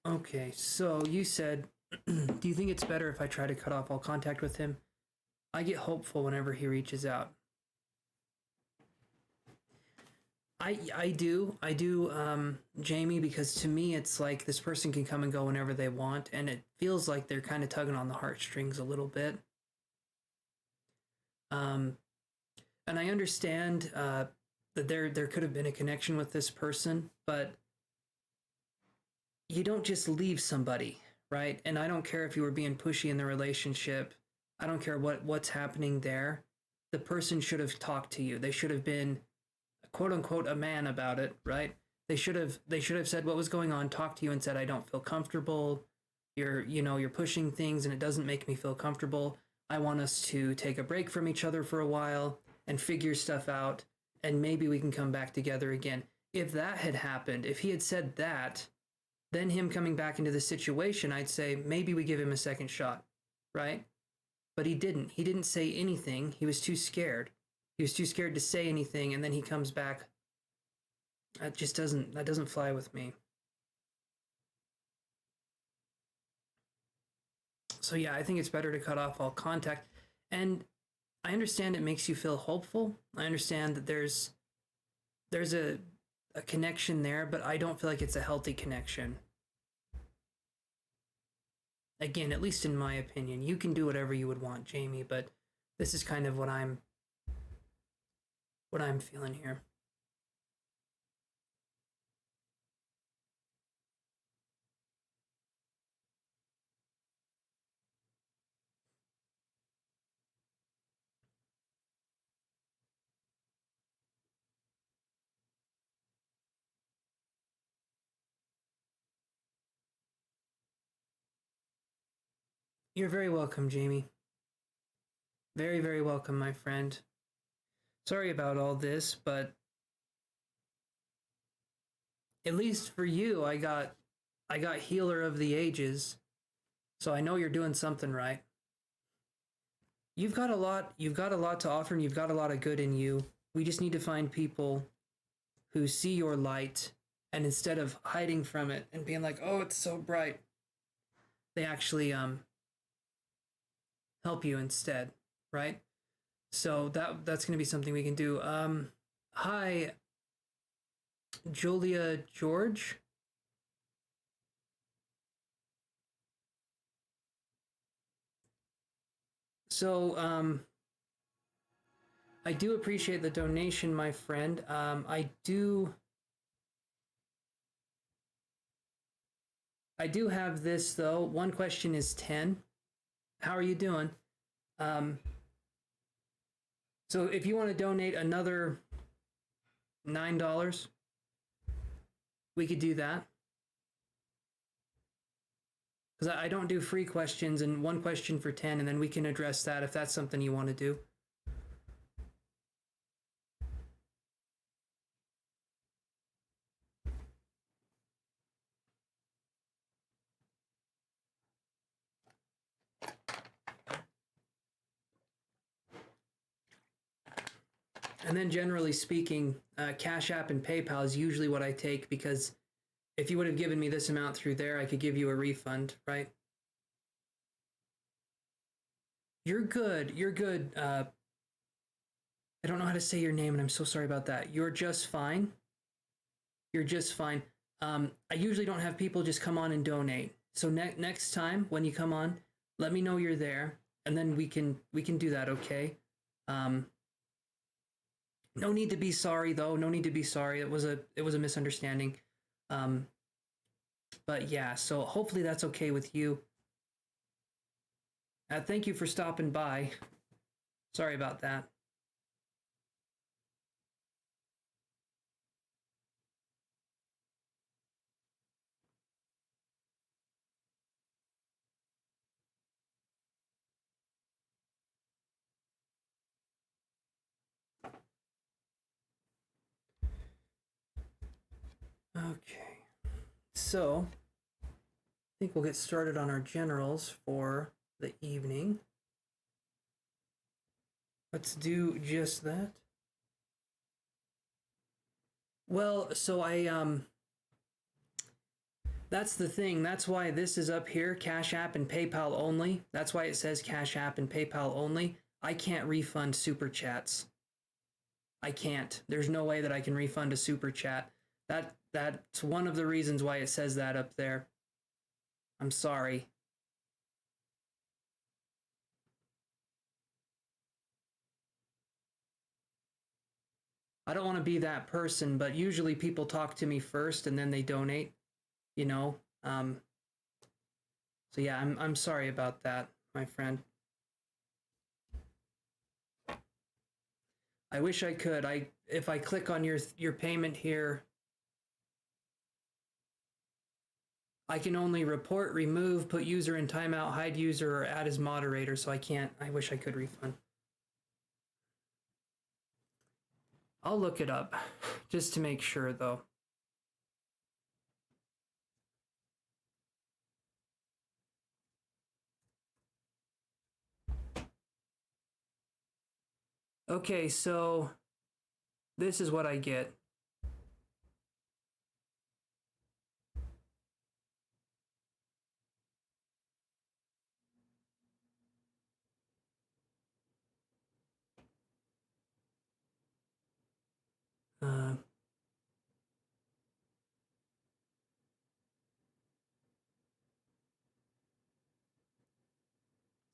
Okay, so you said, do you think it's better if I try to cut off all contact with him? I get hopeful whenever he reaches out. I do, Jamie, because to me it's like this person can come and go whenever they want, and it feels like they're kind of tugging on the heartstrings a little bit. Um, and I understand that there could have been a connection with this person, but you don't just leave somebody, right? And I don't care if you were being pushy in the relationship. I don't care what's happening there. The person should have talked to you. They should have been quote unquote a man about it, right? They should have said what was going on, talked to you and said, I don't feel comfortable. You're pushing things and it doesn't make me feel comfortable. I want us to take a break from each other for a while and figure stuff out, and maybe we can come back together again. If that had happened, if he had said that, then him coming back into the situation, I'd say maybe we give him a second shot, right? But he didn't. He didn't say anything. He was too scared. He was too scared to say anything, and then he comes back. That doesn't fly with me. So yeah, I think it's better to cut off all contact. And I understand it makes you feel hopeful. I understand that there's a connection there, but I don't feel like it's a healthy connection. Again, at least in my opinion, you can do whatever you would want, Jamie, but this is kind of what I'm feeling here. You're very welcome, Jamie. Very, very welcome, my friend. Sorry about all this, but at least for you, I got healer of the ages, so I know you're doing something right. You've got a lot to offer and you've got a lot of good in you. We just need to find people who see your light, and instead of hiding from it and being like, "Oh, it's so bright," they actually help you instead, right? So that's going to be something we can do. Hi, Julia George. So I do appreciate the donation, my friend. I do have this though. One question is 10. How are you doing? Um, so if you want to donate another $9, we could do that. Because I don't do free questions, and one question for 10, and then we can address that if that's something you want to do. And then generally speaking, Cash App and PayPal is usually what I take, because if you would have given me this amount through there, I could give you a refund, right? You're good. You're good. I don't know how to say your name, and I'm so sorry about that. You're just fine. You're just fine. I usually don't have people just come on and donate. So next time when you come on, let me know you're there, and then we can do that, okay? No need to be sorry though. No need to be sorry. It was a misunderstanding. But yeah, so hopefully that's okay with you. Thank you for stopping by. Sorry about that. Okay, so I think we'll get started on our generals for the evening. Let's do just that. Well, so that's the thing. That's why this is up here, Cash App and PayPal only. That's why it says Cash App and PayPal only. I can't refund super chats. I can't. There's no way that I can refund a super chat. That's one of the reasons why it says that up there. I'm sorry. I don't want to be that person, but usually people talk to me first and then they donate, you know. So yeah, I'm sorry about that, my friend. I wish I could. If I click on your payment here, I can only report, remove, put user in timeout, hide user, or add as moderator, so I can't. I wish I could refund. I'll look it up just to make sure though. Okay, so this is what I get.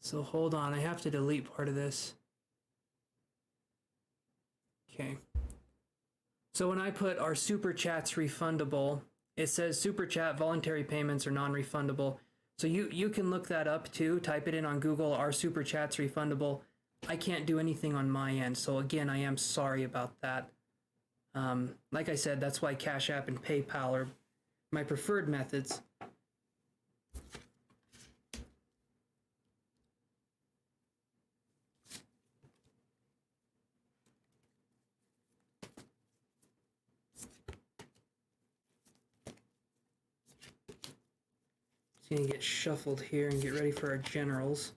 So hold on, I have to delete part of this. Okay. So when I put our super chats refundable, it says super chat voluntary payments are non-refundable. So you can look that up too. Type it in on Google. Are super chats refundable? I can't do anything on my end. So again, I am sorry about that. Like I said, that's why Cash App and PayPal are my preferred methods. It's gonna get shuffled here and get ready for our generals.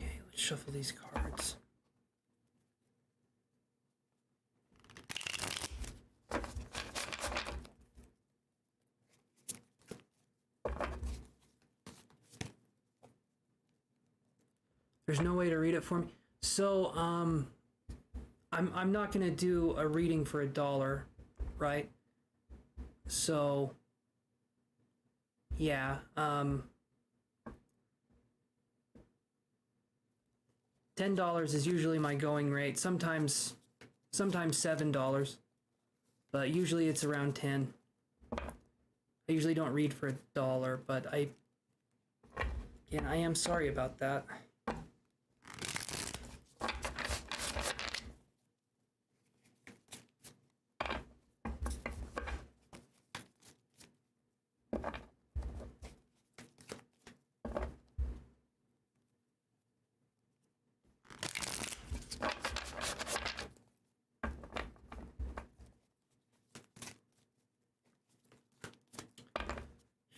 Okay, let's shuffle these cards. There's no way to read it for me. So, I'm not gonna do a reading for $1, right? So, yeah, $10 is usually my going rate. Sometimes $7, but usually it's around 10. I usually don't read for $1, but again, I am sorry about that.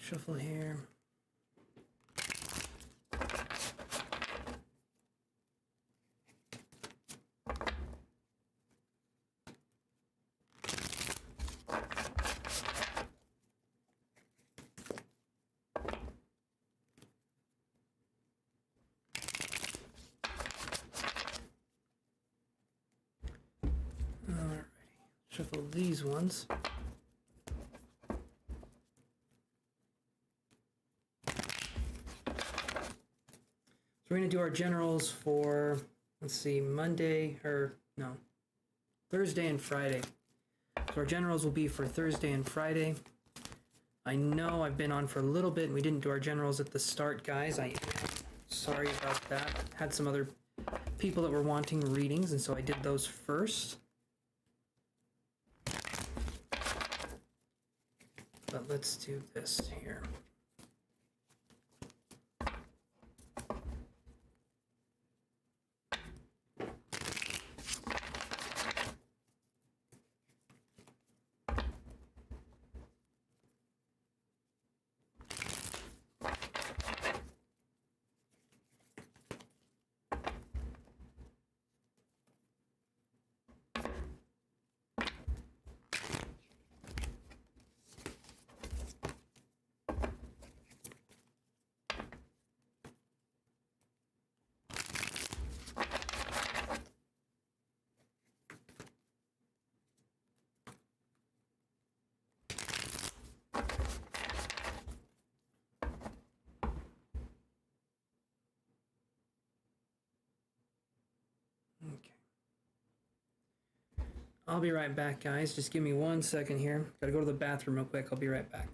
Shuffle here. Alrighty, shuffle these ones. So we're going to do our generals for, let's see, Thursday and Friday. So our generals will be for Thursday and Friday. I know I've been on for a little bit and we didn't do our generals at the start, guys. I am sorry about that. Had some other people that were wanting readings, and so I did those first. But let's do this here. Okay. I'll be right back, guys. Just give me 1 second here. Gotta go to the bathroom real quick. I'll be right back.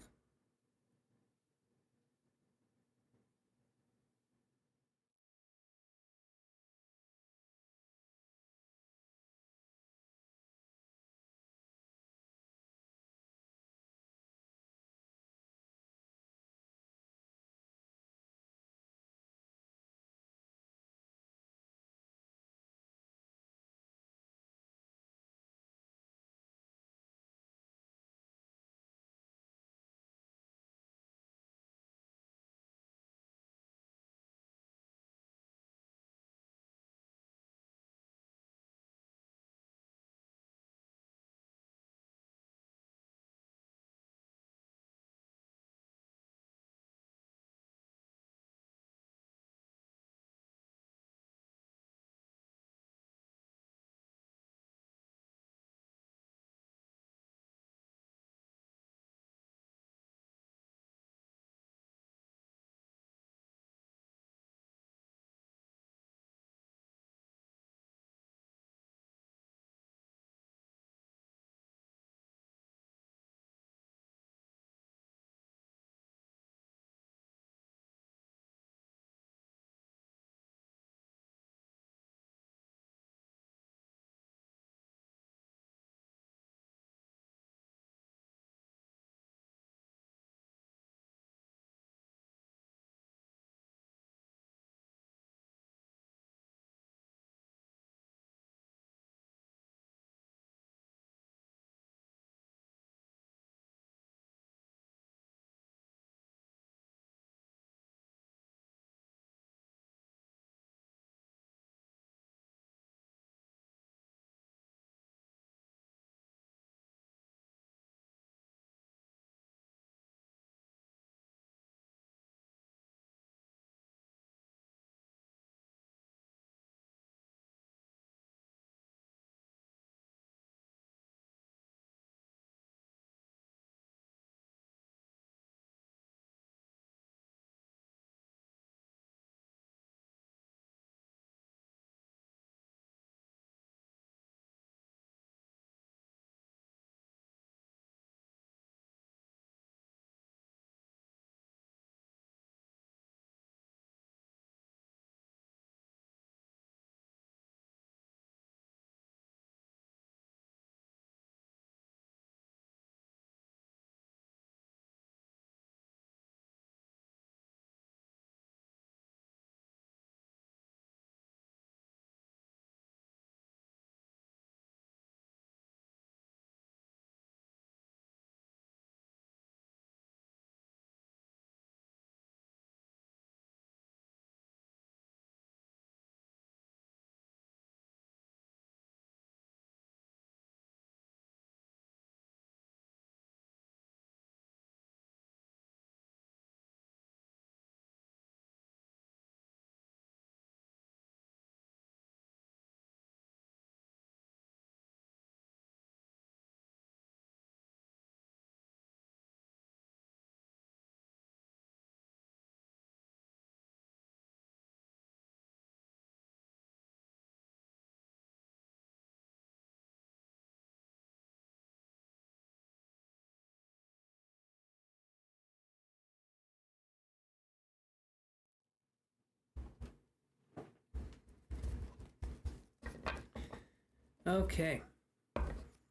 Okay.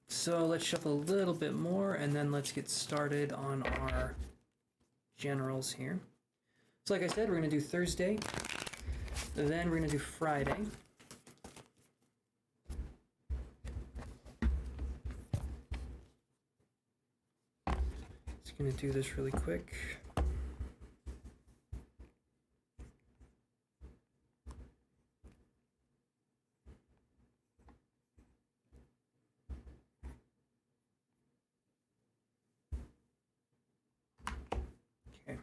So let's shuffle a little bit more, and then let's get started on our generals here. So like I said, we're going to do Thursday, then we're going to do Friday. Just going to do this really quick. Okay.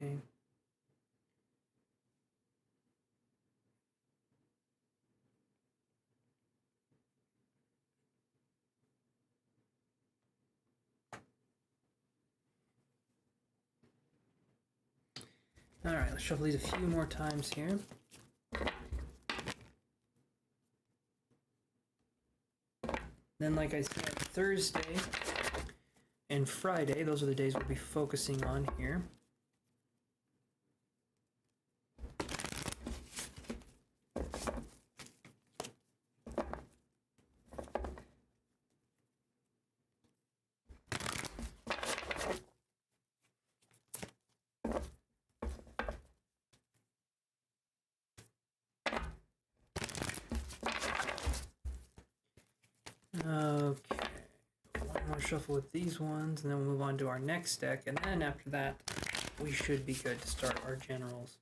Okay. All right, let's shuffle these a few more times here. Then, like I said, Thursday and Friday, those are the days we'll be focusing on here. Okay, one more shuffle with these ones, and then we'll move on to our next deck, and then after that, we should be good to start our generals.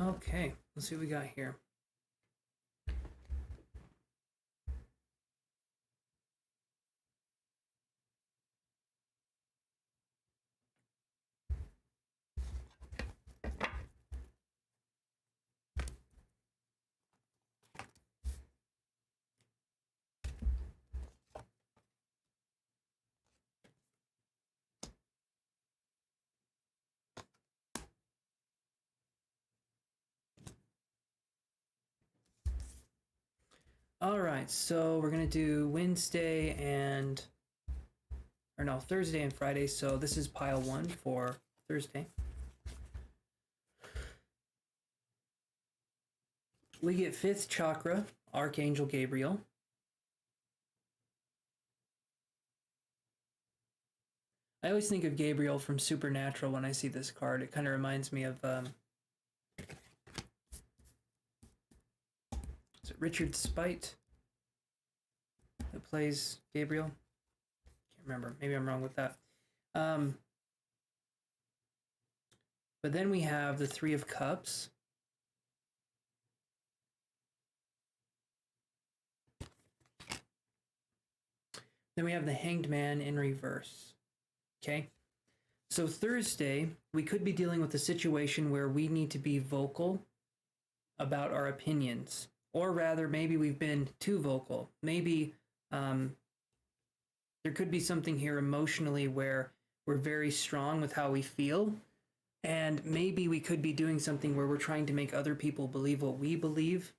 Okay, let's see what we got here. All right, so we're gonna do Wednesday and, or no, Thursday and Friday. So this is pile one for Thursday. We get fifth chakra, Archangel Gabriel. I always think of Gabriel from Supernatural when I see this card. It kind of reminds me of, is it Richard Spite that plays Gabriel? Can't remember. Maybe I'm wrong with that. But then we have the Three of Cups. Then we have the Hanged Man in reverse. Okay? So Thursday, we could be dealing with a situation where we need to be vocal about our opinions. Or rather, maybe we've been too vocal. Maybe there could be something here emotionally where we're very strong with how we feel. And maybe we could be doing something where we're trying to make other people believe what we believe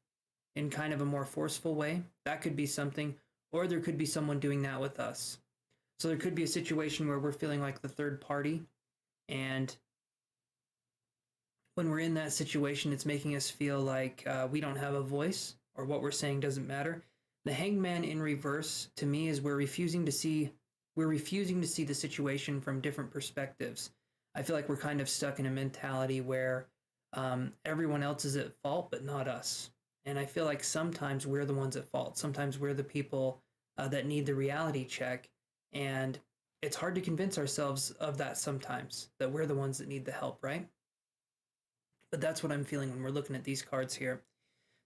in kind of a more forceful way. That could be something. Or there could be someone doing that with us. So there could be a situation where we're feeling like the third party, and when we're in that situation, it's making us feel like we don't have a voice or what we're saying doesn't matter. The Hangman in reverse to me is we're refusing to see the situation from different perspectives. I feel like we're kind of stuck in a mentality where everyone else is at fault, but not us. And I feel like sometimes we're the ones at fault. Sometimes we're the people that need the reality check. And it's hard to convince ourselves of that sometimes, that we're the ones that need the help, right? But that's what I'm feeling when we're looking at these cards here.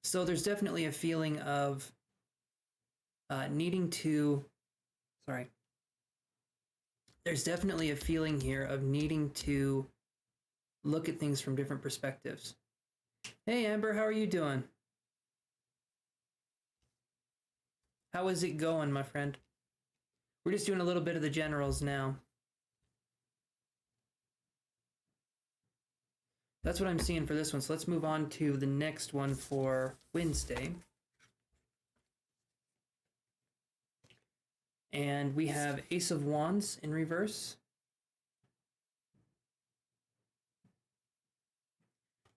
So there's definitely a feeling of needing to, sorry. There's definitely a feeling here of needing to look at things from different perspectives. Hey, Amber, how are you doing? How is it going, my friend? We're just doing a little bit of the generals now. That's what I'm seeing for this one. So let's move on to the next one for Wednesday. And we have Ace of Wands in reverse.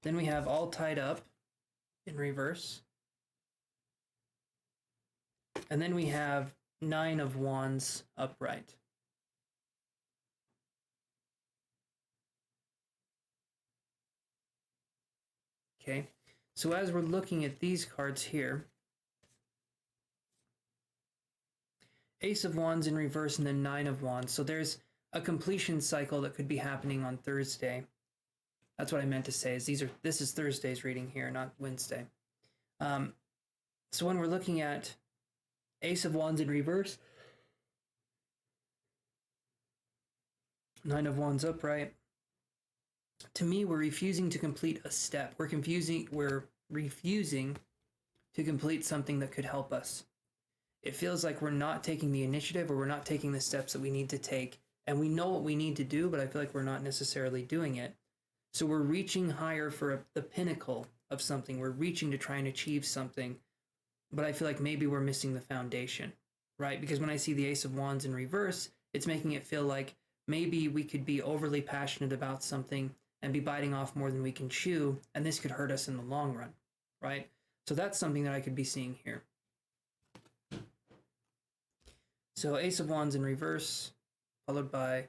Then we have All Tied Up in reverse. And then we have Nine of Wands upright. Okay, so as we're looking at these cards here, Ace of Wands in reverse and then Nine of Wands. So there's a completion cycle that could be happening on Thursday. That's what I meant to say. This is Thursday's reading here, not Wednesday. So when we're looking at Ace of Wands in reverse, Nine of Wands upright, to me, we're refusing to complete a step. We're refusing to complete something that could help us. It feels like we're not taking the initiative, or we're not taking the steps that we need to take. And we know what we need to do, but I feel like we're not necessarily doing it. So we're reaching higher for the pinnacle of something. We're reaching to try and achieve something, but I feel like maybe we're missing the foundation, right? Because when I see the Ace of Wands in reverse, it's making it feel like maybe we could be overly passionate about something and be biting off more than we can chew, and this could hurt us in the long run, right? So that's something that I could be seeing here. So Ace of Wands in reverse, followed by...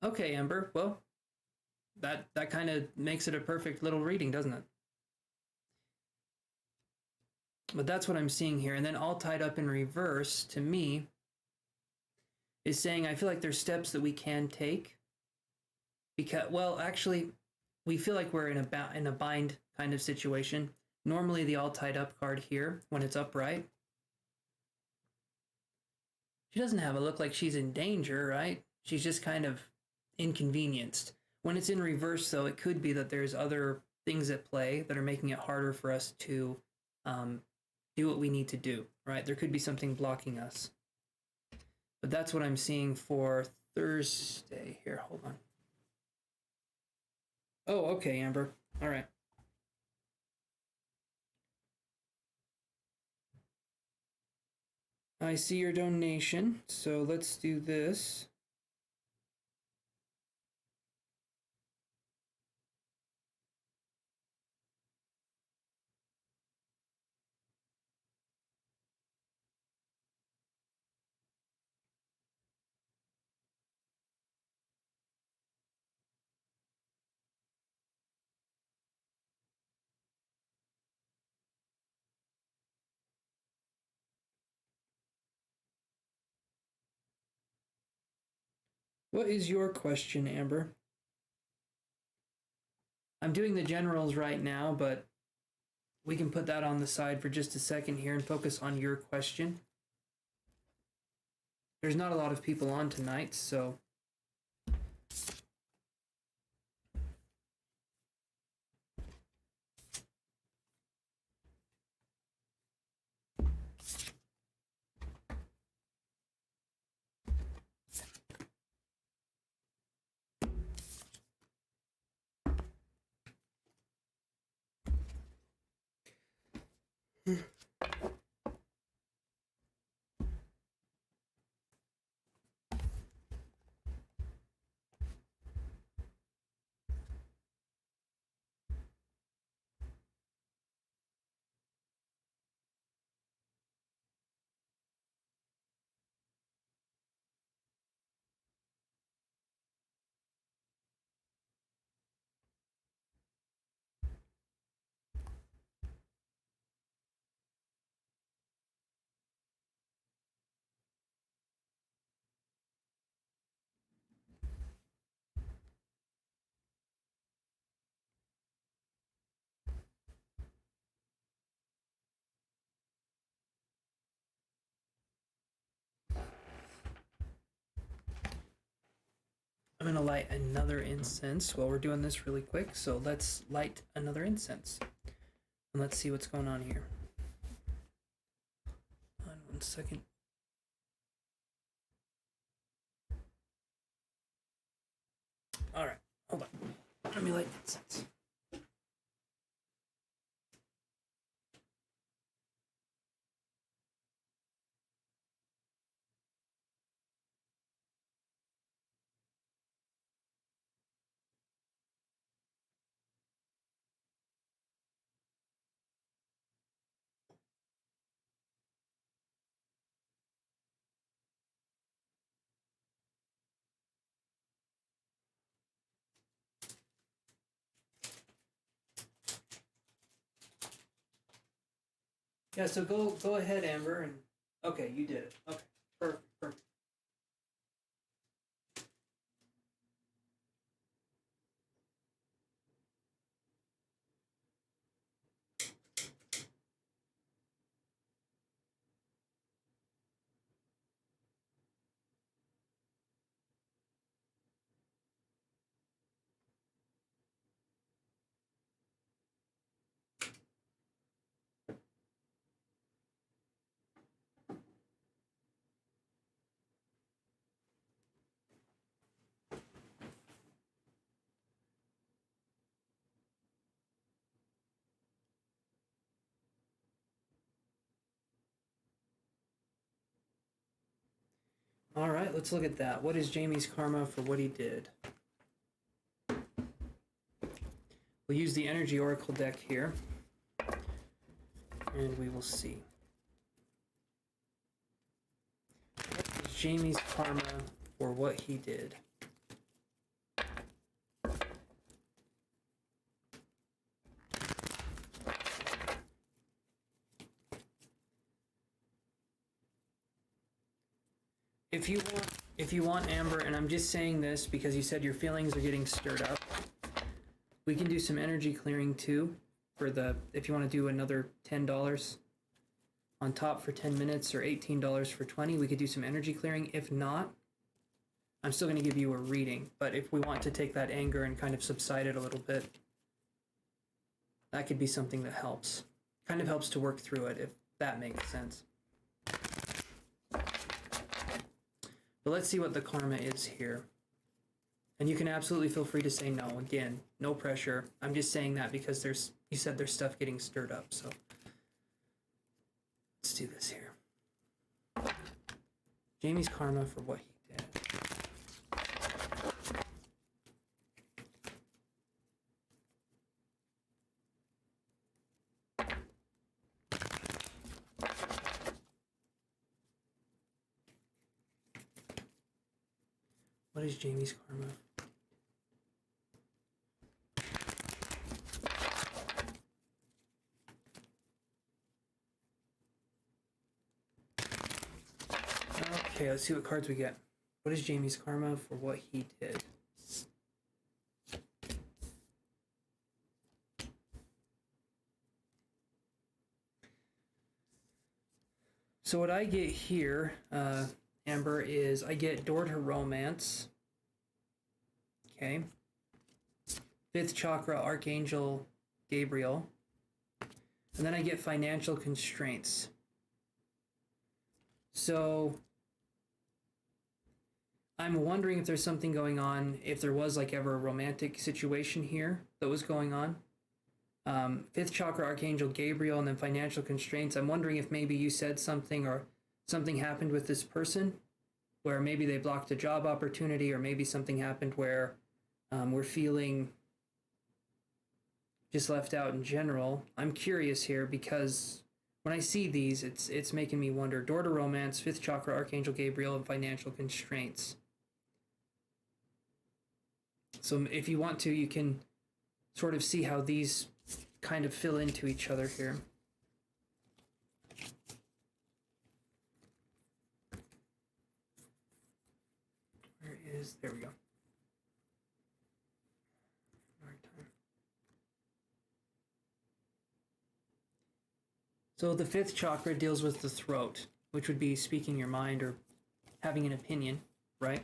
Okay, Amber, well, that kind of makes it a perfect little reading, doesn't it? But that's what I'm seeing here. And then All Tied Up in reverse, to me, is saying I feel like there's steps that we can take. Because, well, actually, we feel like we're in a bind kind of situation. Normally, the All Tied Up card here, when it's upright, she doesn't have a look like she's in danger, right? She's just kind of inconvenienced. When it's in reverse, though, it could be that there's other things at play that are making it harder for us to do what we need to do, right? There could be something blocking us. But that's what I'm seeing for Thursday here. Hold on. Oh, okay, Amber. All right. I see your donation, so let's do this. What is your question, Amber? I'm doing the generals right now, but we can put that on the side for just a second here and focus on your question. There's not a lot of people on tonight, so... to light another incense while we're doing this really quick. So let's light another incense. And let's see what's going on here. Hold on 1 second. All right, hold on. Let me light incense. Yeah, so go ahead, Amber, and okay, you did it. Okay, perfect, perfect. All right, let's look at that. What is Jamie's karma for what he did? We'll use the Energy Oracle deck here, and we will see. What is Jamie's karma for what he did? If you want, Amber, and I'm just saying this because you said your feelings are getting stirred up, we can do some energy clearing too for the, if you want to do another $10 on top for 10 minutes or $18 for 20, we could do some energy clearing. If not, I'm still going to give you a reading, but if we want to take that anger and kind of subside it a little bit, that could be something that helps. Kind of helps to work through it, if that makes sense. But let's see what the karma is here. And you can absolutely feel free to say no. Again, no pressure. I'm just saying that because you said there's stuff getting stirred up, so let's do this here. Jamie's karma for what he did. What is Jamie's karma? Okay, let's see what cards we get. What is Jamie's karma for what he did? So what I get here, Amber, is I get door to romance. Okay. 5th chakra, Archangel Gabriel. And then I get financial constraints. So I'm wondering if there's something going on, if there was like ever a romantic situation here that was going on. 5th chakra, Archangel Gabriel, and then financial constraints. I'm wondering if maybe you said something or something happened with this person where maybe they blocked a job opportunity, or maybe something happened where we're feeling just left out in general. I'm curious here because when I see these, it's making me wonder. Door to romance, 5th chakra, Archangel Gabriel, and financial constraints. So if you want to, you can sort of see how these kind of fill into each other here. There we go. So the 5th chakra deals with the throat, which would be speaking your mind or having an opinion, right?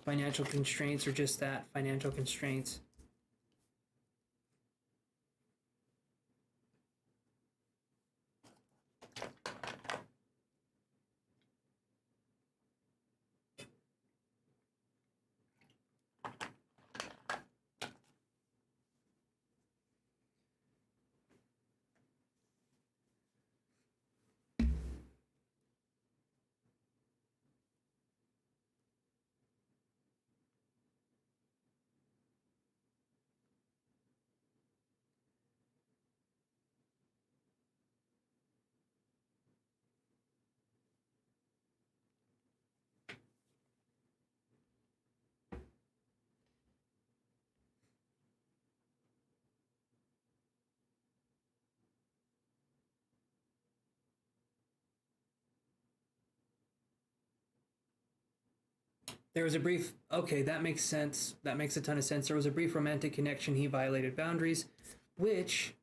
financial constraints, or just that, financial constraints. There was a brief, okay, that makes sense. That makes a ton of sense. There was a brief romantic connection. He violated boundaries, which,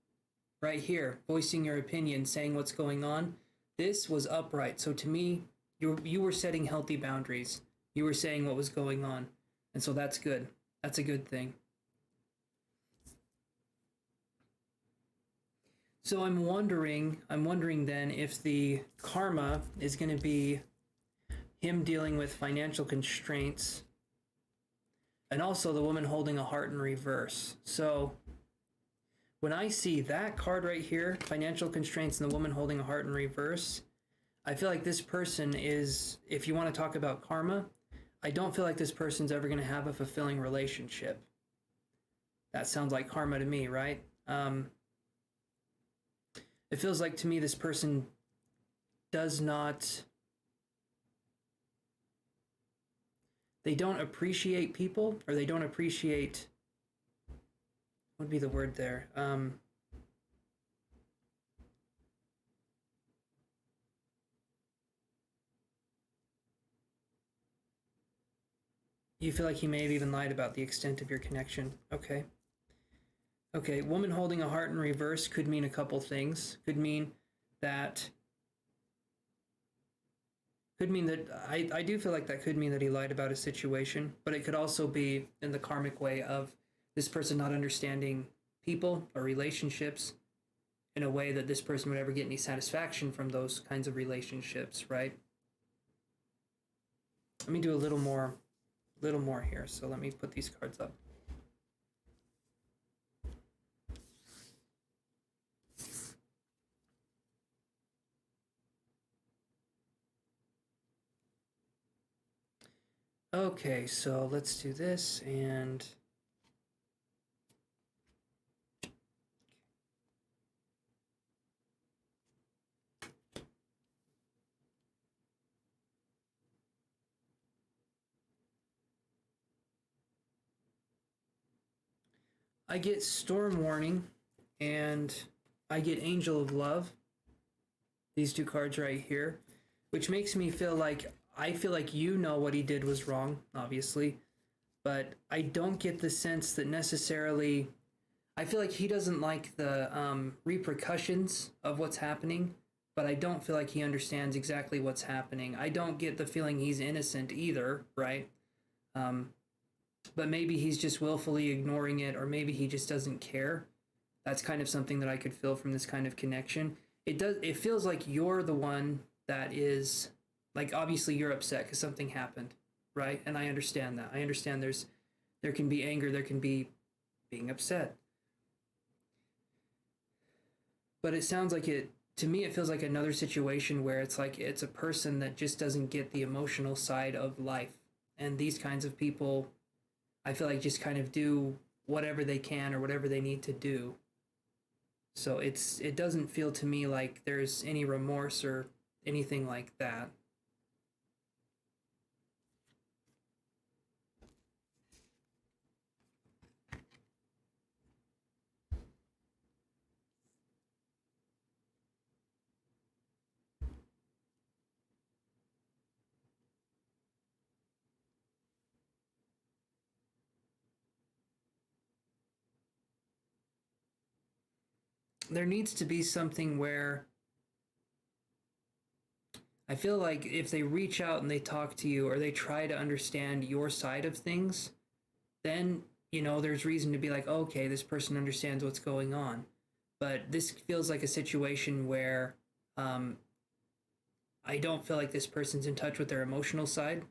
right here, voicing your opinion, saying what's going on, this was upright. So to me, you were setting healthy boundaries. You were saying what was going on. And so that's good. That's a good thing. So I'm wondering then if the karma is going to be him dealing with financial constraints, and also the woman holding a heart in reverse. So when I see that card right here, financial constraints and the woman holding a heart in reverse, I feel like this person is, if you want to talk about karma, I don't feel like this person's ever going to have a fulfilling relationship. That sounds like karma to me, right? It feels like to me this person does not, they don't appreciate people, or they don't appreciate, what would be the word there? You feel like he may have even lied about the extent of your connection. Okay. Okay, woman holding a heart in reverse could mean a couple things. Could mean that I do feel like that could mean that he lied about a situation, but it could also be in the karmic way of this person not understanding people or relationships in a way that this person would ever get any satisfaction from those kinds of relationships, right? Let me do a little more here. So let me put these cards up. Okay, so let's do this, and I get storm warning, and I get angel of love. These two cards right here, which makes me feel like, I feel like you know what he did was wrong, obviously, but I don't get the sense that necessarily, I feel like he doesn't like the repercussions of what's happening, but I don't feel like he understands exactly what's happening. I don't get the feeling he's innocent either, right? But maybe he's just willfully ignoring it, or maybe he just doesn't care. That's kind of something that I could feel from this kind of connection. It feels like you're the one that is, like, obviously you're upset because something happened, right? And I understand that. I understand there can be anger, there can be being upset. But it sounds like to me, it feels like another situation where it's like it's a person that just doesn't get the emotional side of life. And these kinds of people, I feel like, just kind of do whatever they can or whatever they need to do. So it doesn't feel to me like there's any remorse or anything like that. There needs to be something where I feel like if they reach out and they talk to you or they try to understand your side of things, then, there's reason to be like, okay, this person understands what's going on. But this feels like a situation where um, I don't feel like this person's in touch with their emotional side.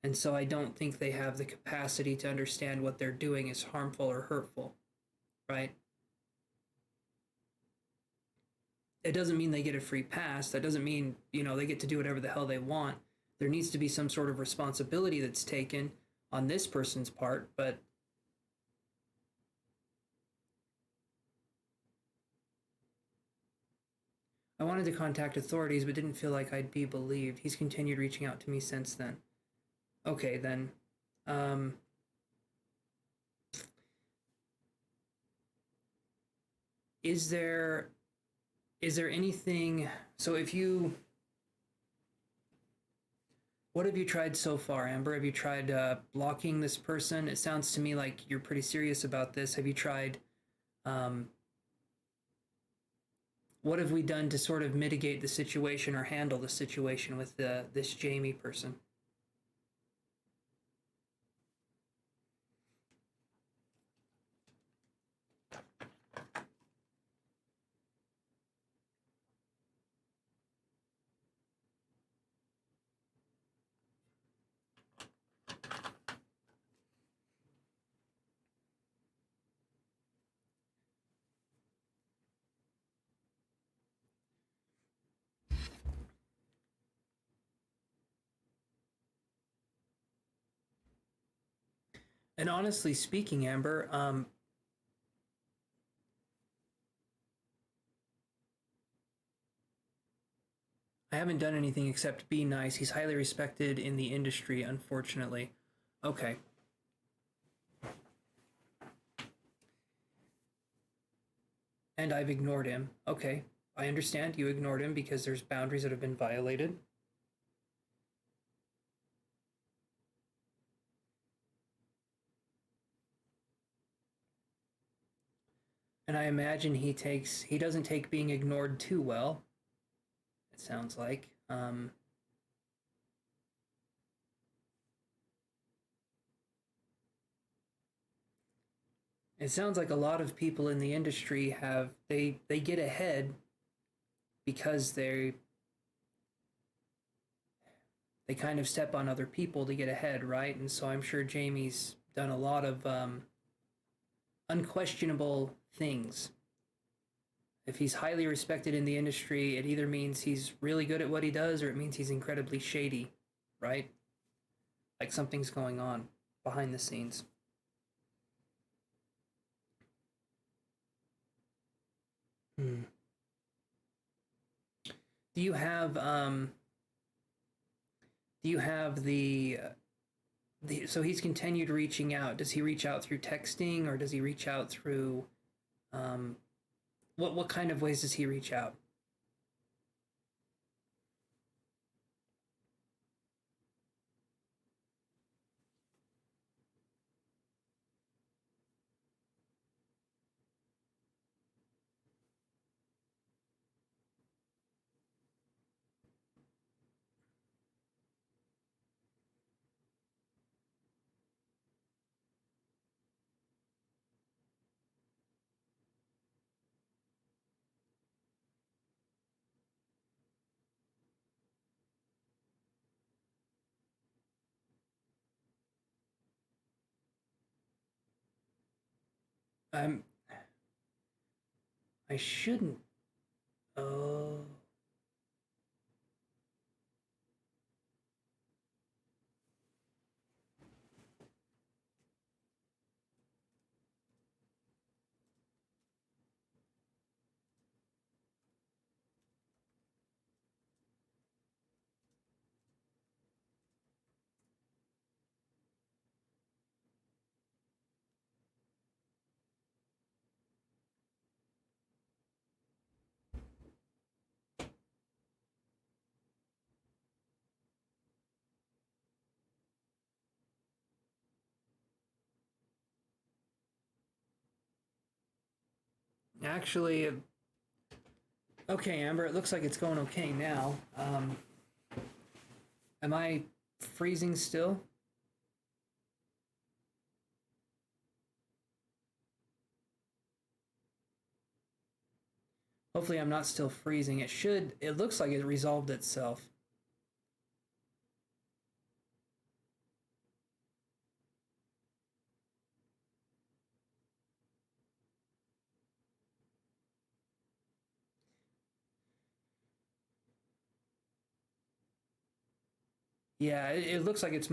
And so I don't think they have the capacity to understand what they're doing is harmful or hurtful, right? It doesn't mean they get a free pass. That doesn't mean, they get to do whatever the hell they want. There needs to be some sort of responsibility that's taken on this person's part, but I wanted to contact authorities but didn't feel like I'd be believed. He's continued reaching out to me since then. Okay, then. Um, is there anything, so if you, what have you tried so far, Amber? Have you tried blocking this person? It sounds to me like you're pretty serious about this. Have you tried, um, what have we done to sort of mitigate the situation or handle the situation with this Jamie person? And honestly speaking, Amber, I haven't done anything except be nice. He's highly respected in the industry, unfortunately. Okay. And I've ignored him. Okay. I understand you ignored him because there's boundaries that have been violated. And I imagine he doesn't take being ignored too well. It sounds like. It sounds like a lot of people in the industry they get ahead because they kind of step on other people to get ahead, right? And so I'm sure Jamie's done a lot of unquestionable things. If he's highly respected in the industry, it either means he's really good at what he does or it means he's incredibly shady, right? Like something's going on behind the scenes. Hmm. Do you have the so he's continued reaching out. Does he reach out through texting or does he reach out through um what kind of ways does he reach out? I'm I shouldn't. Oh. Actually, Okay, Amber, it looks like it's going okay now. Am I freezing still? Hopefully I'm not still freezing. It looks like it resolved itself. Yeah, it looks like it's